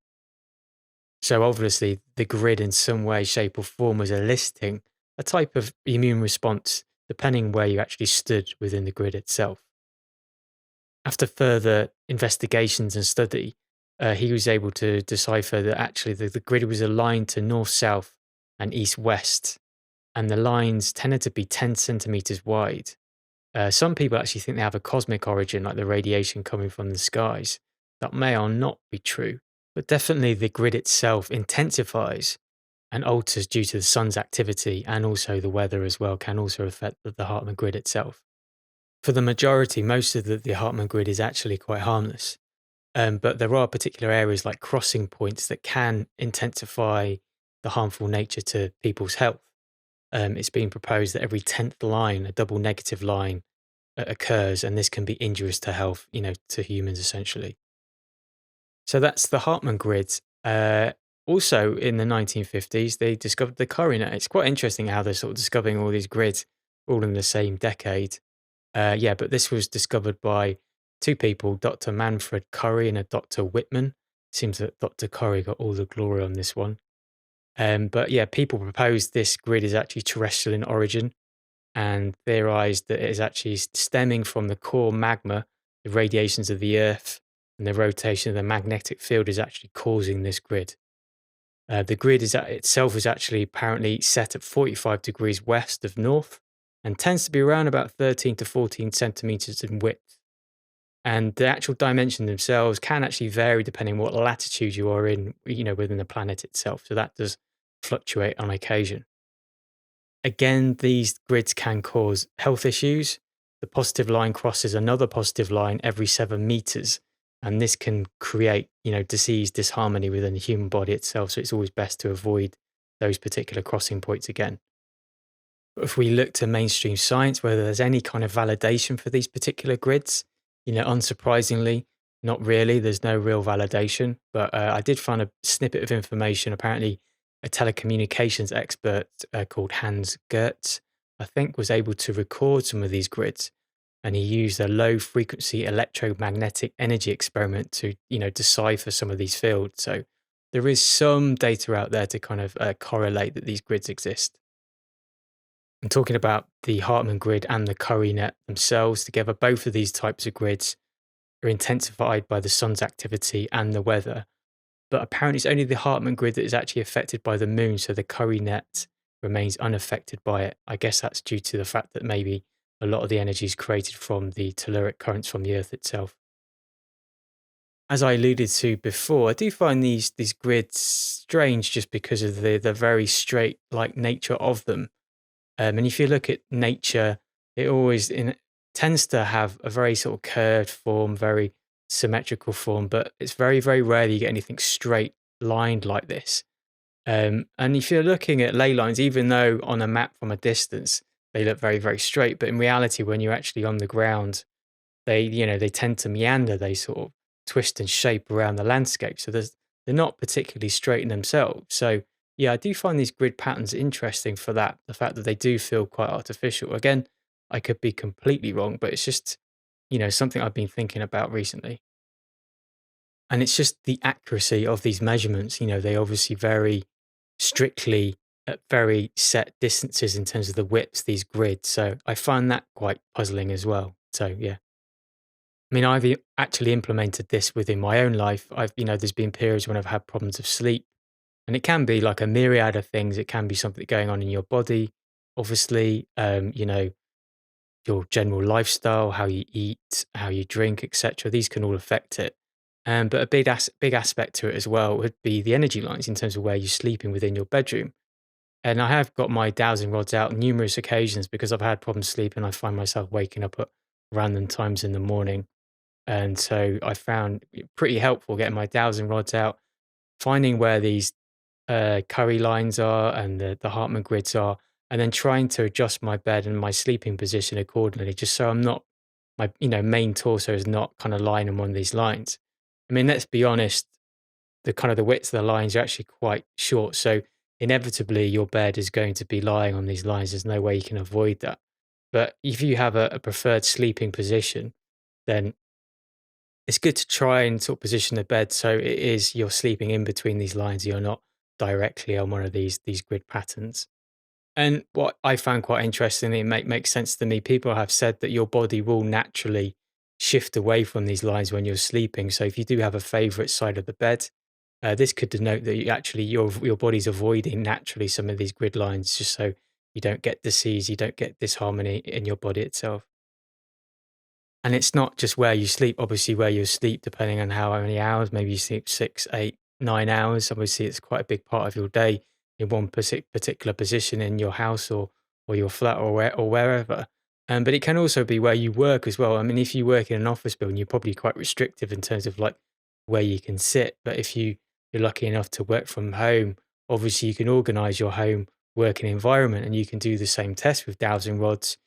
So obviously the grid in some way, shape or form was eliciting a type of immune response depending where you actually stood within the grid itself. After further investigations and study, he was able to decipher that actually the grid was aligned to north-south and east-west, and the lines tended to be 10 centimeters wide. Some people actually think they have a cosmic origin, like the radiation coming from the skies. That may or not be true, but definitely the grid itself intensifies and alters due to the sun's activity, and also the weather as well can also affect the Hartmann grid itself. For the majority, most of the Hartmann grid is actually quite harmless. But there are particular areas like crossing points that can intensify the harmful nature to people's health. It's been proposed that every 10th line, a double negative line, occurs, and this can be injurious to health, to humans essentially. So that's the Hartmann grid. Also, in the 1950s, they discovered the Curry net. It's quite interesting how they're sort of discovering all these grids all in the same decade. But this was discovered by two people, Dr. Manfred Curry and a Dr. Whitman. Seems that Dr. Curry got all the glory on this one. But yeah, people proposed this grid is actually terrestrial in origin and theorized that it is actually stemming from the core magma, the radiations of the Earth, and the rotation of the magnetic field is actually causing this grid. The grid itself is actually apparently set at 45 degrees west of north and tends to be around about 13 to 14 centimeters in width. And the actual dimensions themselves can actually vary depending what latitude you are in, within the planet itself. So that does fluctuate on occasion. Again, these grids can cause health issues. The positive line crosses another positive line every 7 meters. And this can create, disease, disharmony within the human body itself. So it's always best to avoid those particular crossing points again. But if we look to mainstream science, whether there's any kind of validation for these particular grids, unsurprisingly, not really. There's no real validation. But I did find a snippet of information. Apparently, a telecommunications expert called Hans Gertz, I think, was able to record some of these grids. And he used a low frequency electromagnetic energy experiment to, decipher some of these fields. So there is some data out there to kind of correlate that these grids exist. And talking about the Hartmann grid and the Curry net themselves together, both of these types of grids are intensified by the sun's activity and the weather. But apparently it's only the Hartmann grid that is actually affected by the moon. So the Curry net remains unaffected by it. I guess that's due to the fact that maybe a lot of the energy is created from the telluric currents from the Earth itself. As I alluded to before, I do find these grids strange just because of the very straight like nature of them. And if you look at nature, it always tends to have a very sort of curved form, very symmetrical form, but it's very, very rare that you get anything straight lined like this. And if you're looking at ley lines, even though on a map from a distance, they look very, very straight, but in reality, when you're actually on the ground, they tend to meander, they sort of twist and shape around the landscape. So they're not particularly straight in themselves. So yeah, I do find these grid patterns interesting for that, the fact that they do feel quite artificial. Again, I could be completely wrong, but it's just, something I've been thinking about recently. And it's just the accuracy of these measurements. They obviously vary strictly at very set distances in terms of the widths, these grids. So I find that quite puzzling as well. So yeah. I mean, I've actually implemented this within my own life. There's been periods when I've had problems of sleep, and it can be like a myriad of things. It can be something going on in your body, obviously, your general lifestyle, how you eat, how you drink, etc. These can all affect it. But a big aspect to it as well would be the energy lines in terms of where you're sleeping within your bedroom. And I have got my dowsing rods out numerous occasions because I've had problems sleeping. I find myself waking up at random times in the morning. And so I found it pretty helpful getting my dowsing rods out, finding where these Curry lines are and the Hartmann grids are, and then trying to adjust my bed and my sleeping position accordingly, just so I'm not, my main torso is not kind of lying on one of these lines. I mean, let's be honest, the width of the lines are actually quite short. So inevitably your bed is going to be lying on these lines. There's no way you can avoid that. But if you have a preferred sleeping position, then it's good to try and sort of position the bed so it is you're sleeping in between these lines. You're not directly on one of these grid patterns. And what I found quite interesting, it makes sense to me. People have said that your body will naturally shift away from these lines when you're sleeping. So if you do have a favorite side of the bed, this could denote that your body's avoiding naturally some of these grid lines, just so you don't get disease, you don't get disharmony in your body itself. And it's not just where you sleep, obviously where you sleep, depending on how many hours, maybe you sleep 6, 8, 9 hours. Obviously, it's quite a big part of your day in one particular position in your house or your flat or wherever. But it can also be where you work as well. I mean, if you work in an office building, you're probably quite restrictive in terms of like where you can sit. But if you're lucky enough to work from home, obviously you can organize your home working environment, and you can do the same test with dowsing rods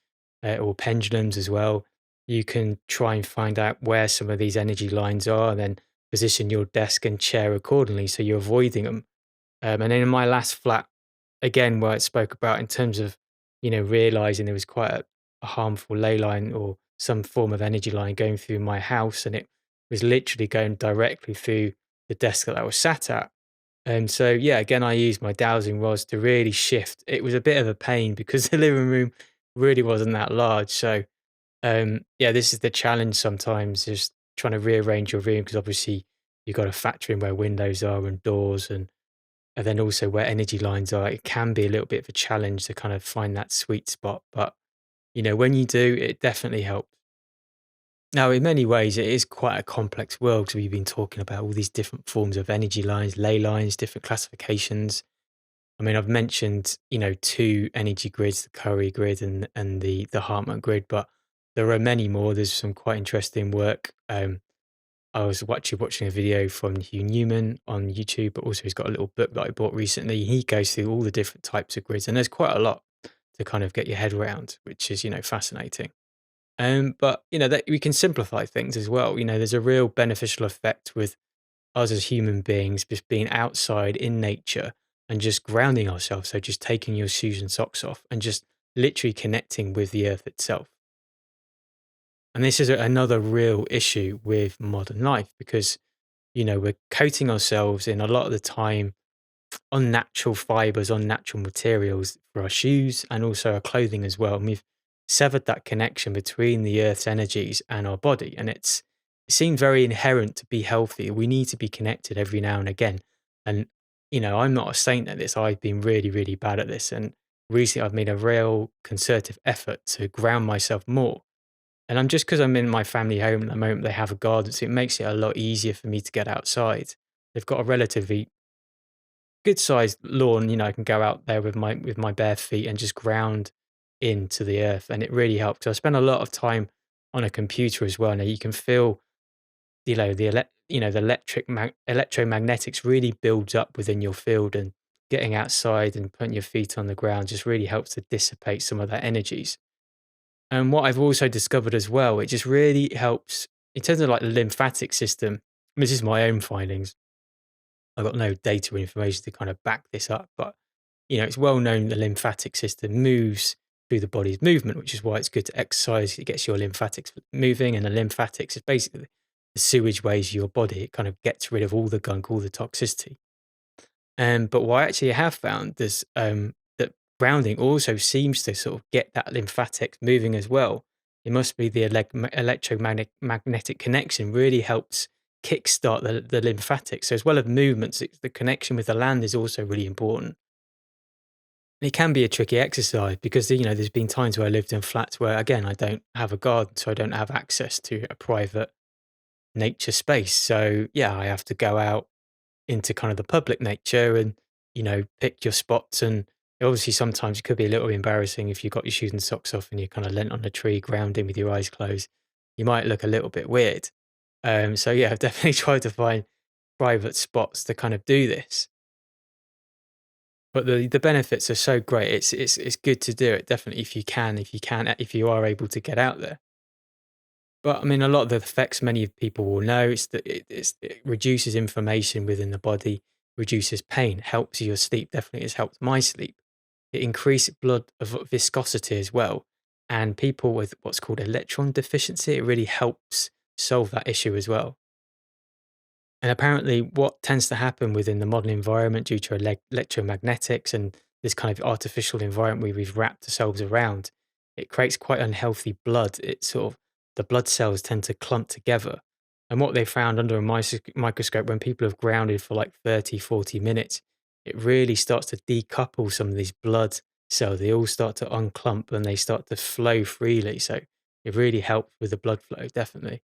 or pendulums as well. You can try and find out where some of these energy lines are, and then position your desk and chair accordingly so you're avoiding them. And then in my last flat, again, where I spoke about in terms of, realizing there was quite a harmful ley line or some form of energy line going through my house, and it was literally going directly through the desk that I was sat at. And so, yeah, again, I used my dowsing rods to really shift. It was a bit of a pain because the living room really wasn't that large. So, yeah, this is the challenge sometimes, just trying to rearrange your room because obviously you've got to factor in where windows are and doors and then also where energy lines are. It can be a little bit of a challenge to kind of find that sweet spot. But, when you do, it definitely helps. Now, in many ways, it is quite a complex world because we've been talking about all these different forms of energy lines, ley lines, different classifications. I mean, I've mentioned, two energy grids, the Curry grid and the Hartman grid, but there are many more. There's some quite interesting work. I was actually watching a video from Hugh Newman on YouTube, but also he's got a little book that I bought recently. He goes through all the different types of grids, and there's quite a lot to kind of get your head around, which is, fascinating. But that we can simplify things as well. There's a real beneficial effect with us as human beings just being outside in nature and just grounding ourselves. So just taking your shoes and socks off and just literally connecting with the earth itself. And this is another real issue with modern life because we're coating ourselves in a lot of the time unnatural fibers, unnatural materials for our shoes and also our clothing as well. And we've severed that connection between the earth's energies and our body. And it seems very inherent to be healthy. We need to be connected every now and again. And, I'm not a saint at this. I've been really, really bad at this. And recently I've made a real concerted effort to ground myself more. And I'm just because I'm in my family home at the moment, they have a garden, so it makes it a lot easier for me to get outside. They've got a relatively good sized lawn, I can go out there with my bare feet and just ground into the earth, and it really helps. I spend a lot of time on a computer as well. Now you can feel, the electromagnetics really builds up within your field, and getting outside and putting your feet on the ground just really helps to dissipate some of that energies. And what I've also discovered as well, it just really helps in terms of like the lymphatic system. This is my own findings. I've got no data or information to kind of back this up, but it's well known the lymphatic system moves through the body's movement, which is why it's good to exercise. It gets your lymphatics moving, and the lymphatics is basically the sewage ways of your body. It kind of gets rid of all the gunk, all the toxicity. But what I actually have found is that grounding also seems to sort of get that lymphatics moving as well. It must be the electromagnetic connection really helps kickstart the lymphatics. So as well as movements, the connection with the land is also really important. It can be a tricky exercise because there's been times where I lived in flats where again I don't have a garden, so I don't have access to a private nature space. So yeah, I have to go out into kind of the public nature and pick your spots. And obviously sometimes it could be a little embarrassing if you've got your shoes and socks off and you're kind of leant on a tree grounding with your eyes closed. You might look a little bit weird. So yeah, I've definitely tried to find private spots to kind of do this. But the benefits are so great. It's good to do it definitely if you are able to get out there. But I mean, a lot of the effects many people will know is that it reduces inflammation within the body, reduces pain, helps your sleep. Definitely has helped my sleep. It increases blood viscosity as well. And people with what's called electron deficiency, it really helps solve that issue as well. And apparently, what tends to happen within the modern environment due to electromagnetics and this kind of artificial environment we've wrapped ourselves around, it creates quite unhealthy blood. It sort of the blood cells tend to clump together. And what they found under a microscope, when people have grounded for like 30, 40 minutes, it really starts to decouple some of these blood cells. They all start to unclump and they start to flow freely. So it really helps with the blood flow, definitely.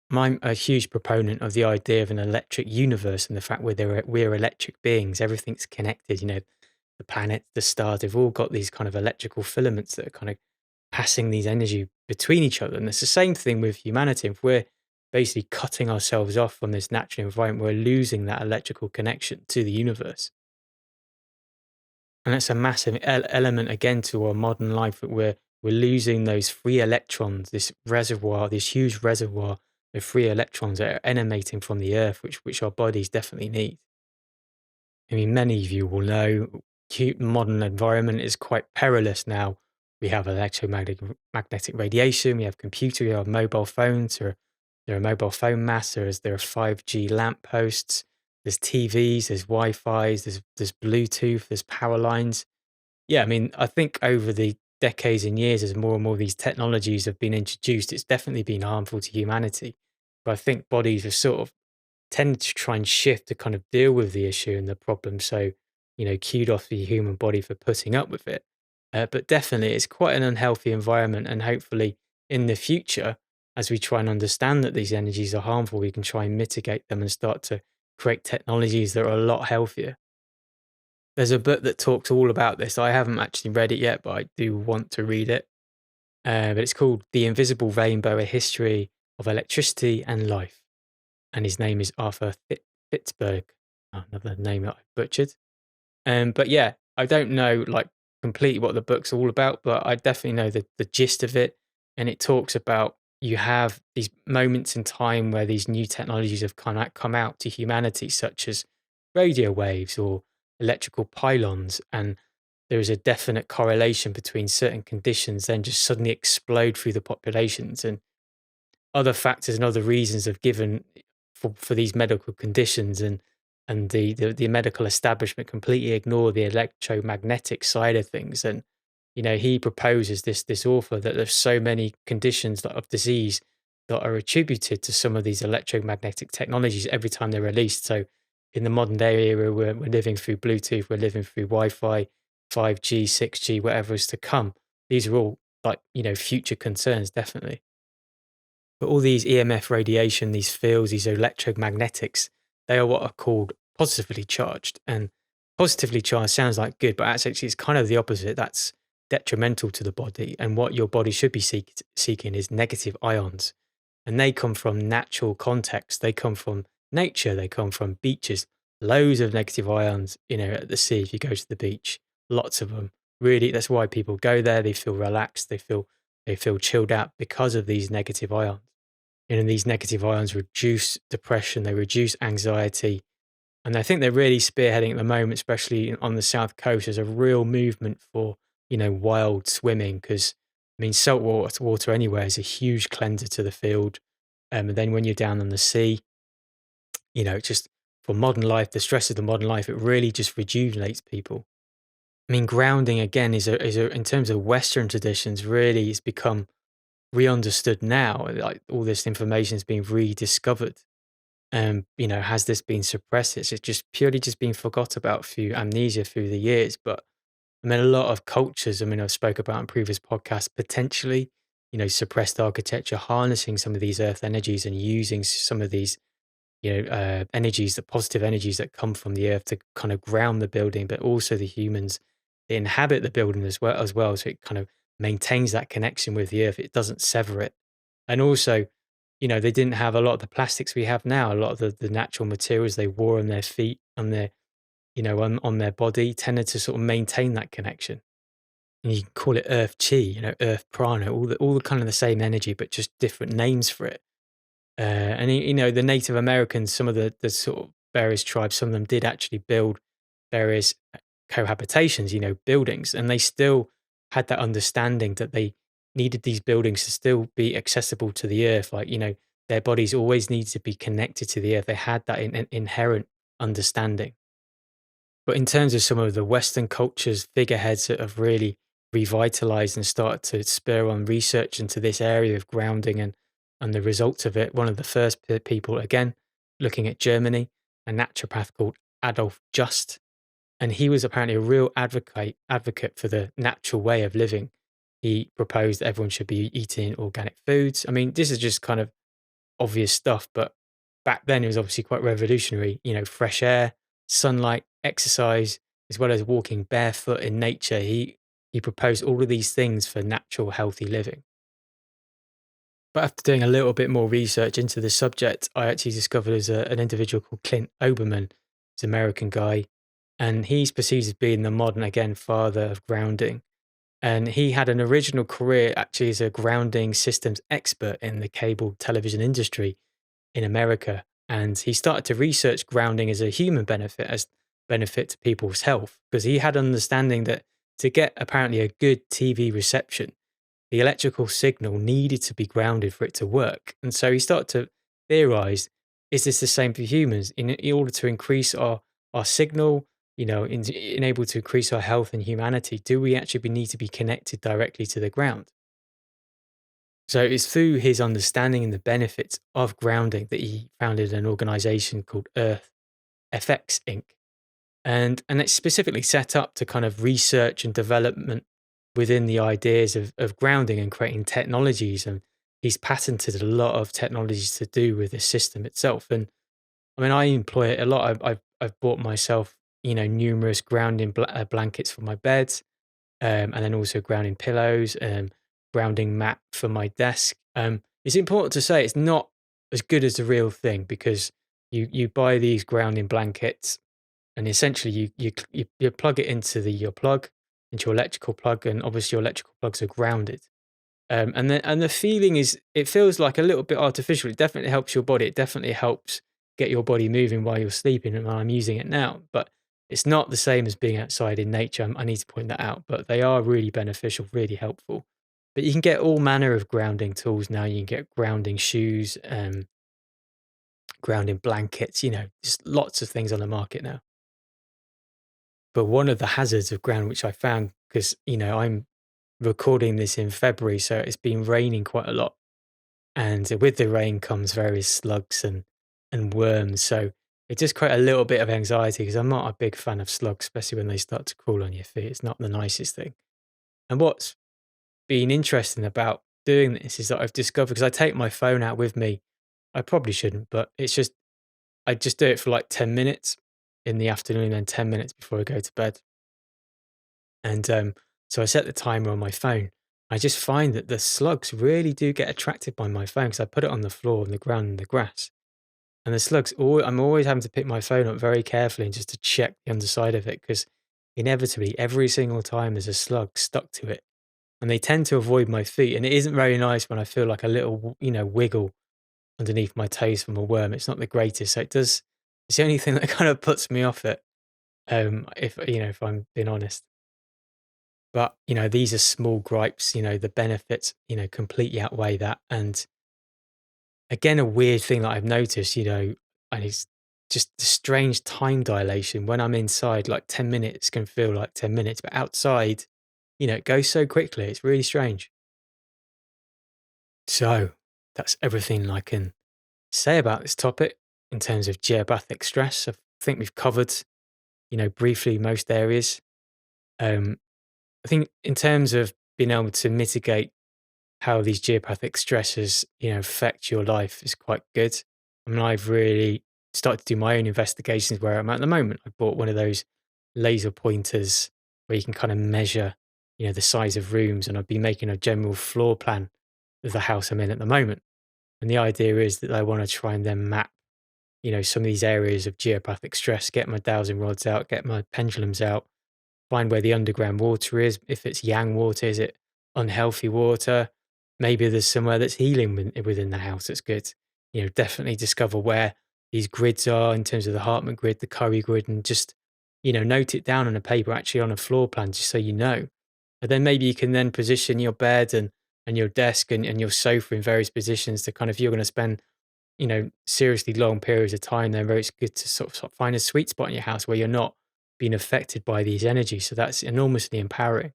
I'm a huge proponent of the idea of an electric universe and the fact we're electric beings. Everything's connected. The planets, the stars, they've all got these kind of electrical filaments that are kind of passing these energy between each other. And it's the same thing with humanity. If we're basically cutting ourselves off from this natural environment, we're losing that electrical connection to the universe. And that's a massive element again to our modern life, that we're losing those free electrons, this reservoir, this huge reservoir of free electrons that are emanating from the earth, which our bodies definitely need. I mean, many of you will know modern environment is quite perilous now. We have magnetic radiation, we have computer, we have mobile phones, there are mobile phone masts, there are 5G lampposts, there's TVs, there's Wi-Fi's, there's Bluetooth, there's power lines. Yeah, I mean, I think over the decades and years, as more and more of these technologies have been introduced, it's definitely been harmful to humanity. But I think bodies have sort of tended to try and shift to kind of deal with the issue and the problem. So, kudos off the human body for putting up with it. But definitely, it's quite an unhealthy environment. And hopefully, in the future, as we try and understand that these energies are harmful, we can try and mitigate them and start to create technologies that are a lot healthier. There's a book that talks all about this. I haven't actually read it yet, but I do want to read it. But it's called The Invisible Rainbow: A History of Electricity and Life. And his name is Arthur Fitzberg. Oh, another name that I butchered. But yeah, I don't know like completely what the book's all about, but I definitely know the gist of it. And it talks about you have these moments in time where these new technologies have come out to humanity, such as radio waves or electrical pylons, and there is a definite correlation between certain conditions then just suddenly explode through the populations, and other factors and other reasons have given for these medical conditions, and the medical establishment completely ignore the electromagnetic side of things. And he proposes, this author, that there's so many conditions of disease that are attributed to some of these electromagnetic technologies every time they're released. So in the modern day era, we're living through Bluetooth, we're living through Wi-Fi, 5G, 6G, whatever is to come. These are all like future concerns, definitely. But all these EMF radiation, these fields, these electromagnetics, they are what are called positively charged. And positively charged sounds like good, but actually it's kind of the opposite. That's detrimental to the body. And what your body should be seeking is negative ions. And they come from natural context. They come from nature. They come from beaches. Loads of negative ions, at the sea if you go to the beach. Lots of them. Really, that's why people go there. They feel relaxed. They feel chilled out because of these negative ions. And these negative ions reduce depression, they reduce anxiety. And I think they're really spearheading at the moment, especially on the South Coast. There's a real movement for, wild swimming, because, I mean, salt water anywhere is a huge cleanser to the field. And then when you're down on the sea, just for modern life, the stress of the modern life, it really just rejuvenates people. I mean, grounding again is in terms of Western traditions, really it's become re-understood now. Like all this information is being rediscovered. Has this been suppressed? It's just purely just been forgot about through amnesia through the years. But I mean, a lot of cultures, I mean, I've spoke about in previous podcasts, potentially, suppressed architecture, harnessing some of these earth energies and using some of these, energies, the positive energies that come from the earth to kind of ground the building, but also the humans that inhabit the building as well. So it kind of maintains that connection with the earth. It doesn't sever it. And also, they didn't have a lot of the plastics we have now. A lot of the natural materials they wore on their feet, on their, on their body, tended to sort of maintain that connection. And you can call it earth chi, earth prana, all the kind of the same energy, but just different names for it. And the Native Americans, some of the sort of various tribes, some of them did actually build various cohabitations, buildings, and they still had that understanding that they needed these buildings to still be accessible to the earth. Like, their bodies always need to be connected to the earth. They had that inherent understanding. But in terms of some of the Western cultures, figureheads that have really revitalized and started to spur on research into this area of grounding and the results of it, one of the first people, again, looking at Germany, a naturopath called Adolf Just. And he was apparently a real advocate for the natural way of living. He proposed that everyone should be eating organic foods. I mean, this is just kind of obvious stuff, but back then it was obviously quite revolutionary. Fresh air, sunlight, exercise, as well as walking barefoot in nature. He he proposed all of these things for natural, healthy living. But after doing a little bit more research into the subject, I actually discovered there's an individual called Clint Oberman. He's an American guy, and he's perceived as being the modern, again, father of grounding. And he had an original career actually as a grounding systems expert in the cable television industry in America. And he started to research grounding as a human benefit, as benefit to people's health, because he had understanding that to get apparently a good TV reception, the electrical signal needed to be grounded for it to work. And so he started to theorize, is this the same for humans? In order to increase our signal, enable to increase our health and humanity, do we actually need to be connected directly to the ground? So it's through his understanding and the benefits of grounding that he founded an organization called Earth FX Inc. And it's specifically set up to kind of research and development within the ideas of grounding and creating technologies. And he's patented a lot of technologies to do with the system itself. And I mean, I employ it a lot. I've bought myself, numerous grounding blankets for my bed, and then also grounding pillows, grounding mat for my desk. It's important to say it's not as good as the real thing, because you buy these grounding blankets, and essentially you plug it into your plug, into your electrical plug, and obviously your electrical plugs are grounded. And the feeling is, it feels like a little bit artificial. It definitely helps your body. It definitely helps get your body moving while you're sleeping, and I'm using it now. But it's not the same as being outside in nature. I need to point that out. But they are really beneficial, really helpful. But you can get all manner of grounding tools now. You can get grounding shoes, grounding blankets. Just lots of things on the market now. But one of the hazards of ground, which I found, because I'm recording this in February, so it's been raining quite a lot. And with the rain comes various slugs and worms. So it just creates a little bit of anxiety, because I'm not a big fan of slugs, especially when they start to crawl on your feet. It's not the nicest thing. And what's been interesting about doing this is that I've discovered, because I take my phone out with me, I probably shouldn't, but it's just, I just do it for like 10 minutes in the afternoon and 10 minutes before I go to bed. And so I set the timer on my phone. I just find that the slugs really do get attracted by my phone, because I put it on the floor, on the ground, and the grass. And the slugs, I'm always having to pick my phone up very carefully and just to check the underside of it, because inevitably every single time there's a slug stuck to it. And they tend to avoid my feet. And it isn't very nice when I feel like a little, wiggle underneath my toes from a worm. It's not the greatest. So it's the only thing that kind of puts me off it, if I'm being honest. But, these are small gripes, the benefits, completely outweigh that. And again, a weird thing that I've noticed, and it's just the strange time dilation. When I'm inside, like 10 minutes can feel like 10 minutes, but outside, it goes so quickly. It's really strange. So that's everything I can say about this topic in terms of geopathic stress. I think we've covered, briefly most areas. I think in terms of being able to mitigate how these geopathic stresses, affect your life is quite good. I mean, I've really started to do my own investigations where I'm at the moment. I bought one of those laser pointers where you can kind of measure, the size of rooms, and I've been making a general floor plan of the house I'm in at the moment. And the idea is that I want to try and then map, some of these areas of geopathic stress, get my dowsing rods out, get my pendulums out, find where the underground water is. If it's yang water, is it unhealthy water? Maybe there's somewhere that's healing within the house that's good. Definitely discover where these grids are in terms of the Hartman grid, the Curry grid, and just, note it down on a paper, actually on a floor plan, just so you know. And then maybe you can then position your bed and your desk and your sofa in various positions to kind of, if you're going to spend, seriously long periods of time there, where it's good to sort of find a sweet spot in your house where you're not being affected by these energies. So that's enormously empowering.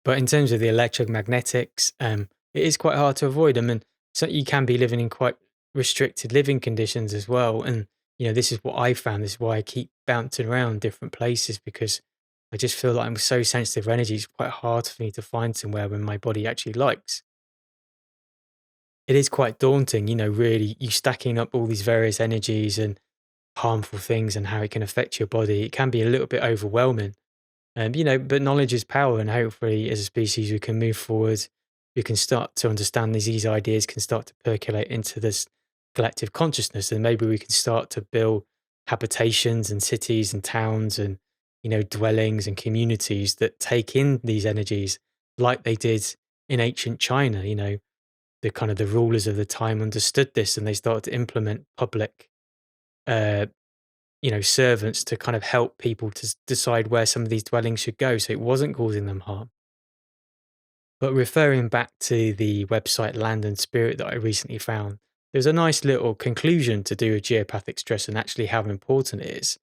But in terms of the electromagnetics, it is quite hard to avoid them. And so you can be living in quite restricted living conditions as well. And, this is what I found. This is why I keep bouncing around different places, because I just feel like I'm so sensitive to energy. It's quite hard for me to find somewhere when my body actually likes. It is quite daunting, really, you stacking up all these various energies and harmful things and how it can affect your body. It can be a little bit overwhelming. But knowledge is power, and hopefully, as a species, we can move forward. We can start to understand these ideas can start to percolate into this collective consciousness, and maybe we can start to build habitations and cities and towns and dwellings and communities that take in these energies like they did in ancient China. The kind of the rulers of the time understood this, and they started to implement public uh, servants to kind of help people to decide where some of these dwellings should go, so it wasn't causing them harm. But referring back to the website Land and Spirit that I recently found, there's a nice little conclusion to do with geopathic stress and actually how important it is.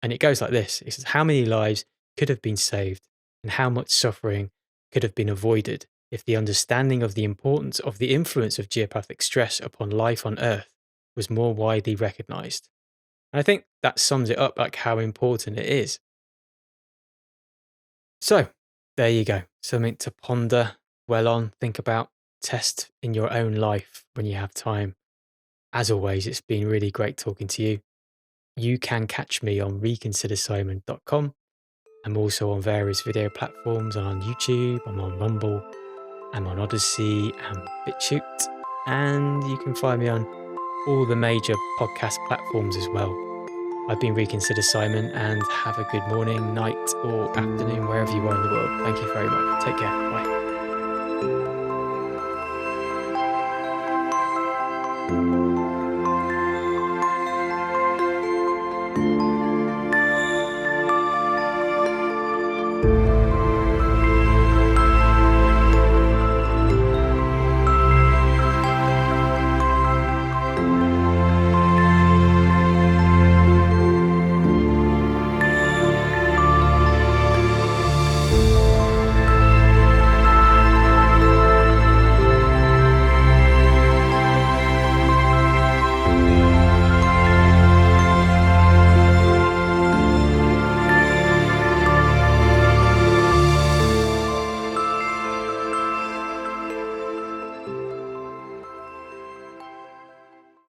And it goes like this: it says, how many lives could have been saved and how much suffering could have been avoided if the understanding of the importance of the influence of geopathic stress upon life on Earth was more widely recognized. And I think that sums it up, like how important it is. So there you go. Something to ponder, dwell on, think about, test in your own life when you have time. As always, it's been really great talking to you. You can catch me on reconsidersimon.com. I'm also on various video platforms. I'm on YouTube, I'm on Rumble, I'm on Odyssey and BitChute. And you can find me on all the major podcast platforms as well. I've been Reconsider Simon, and have a good morning, night, or afternoon, wherever you are in the world. Thank you very much. Take care. Bye.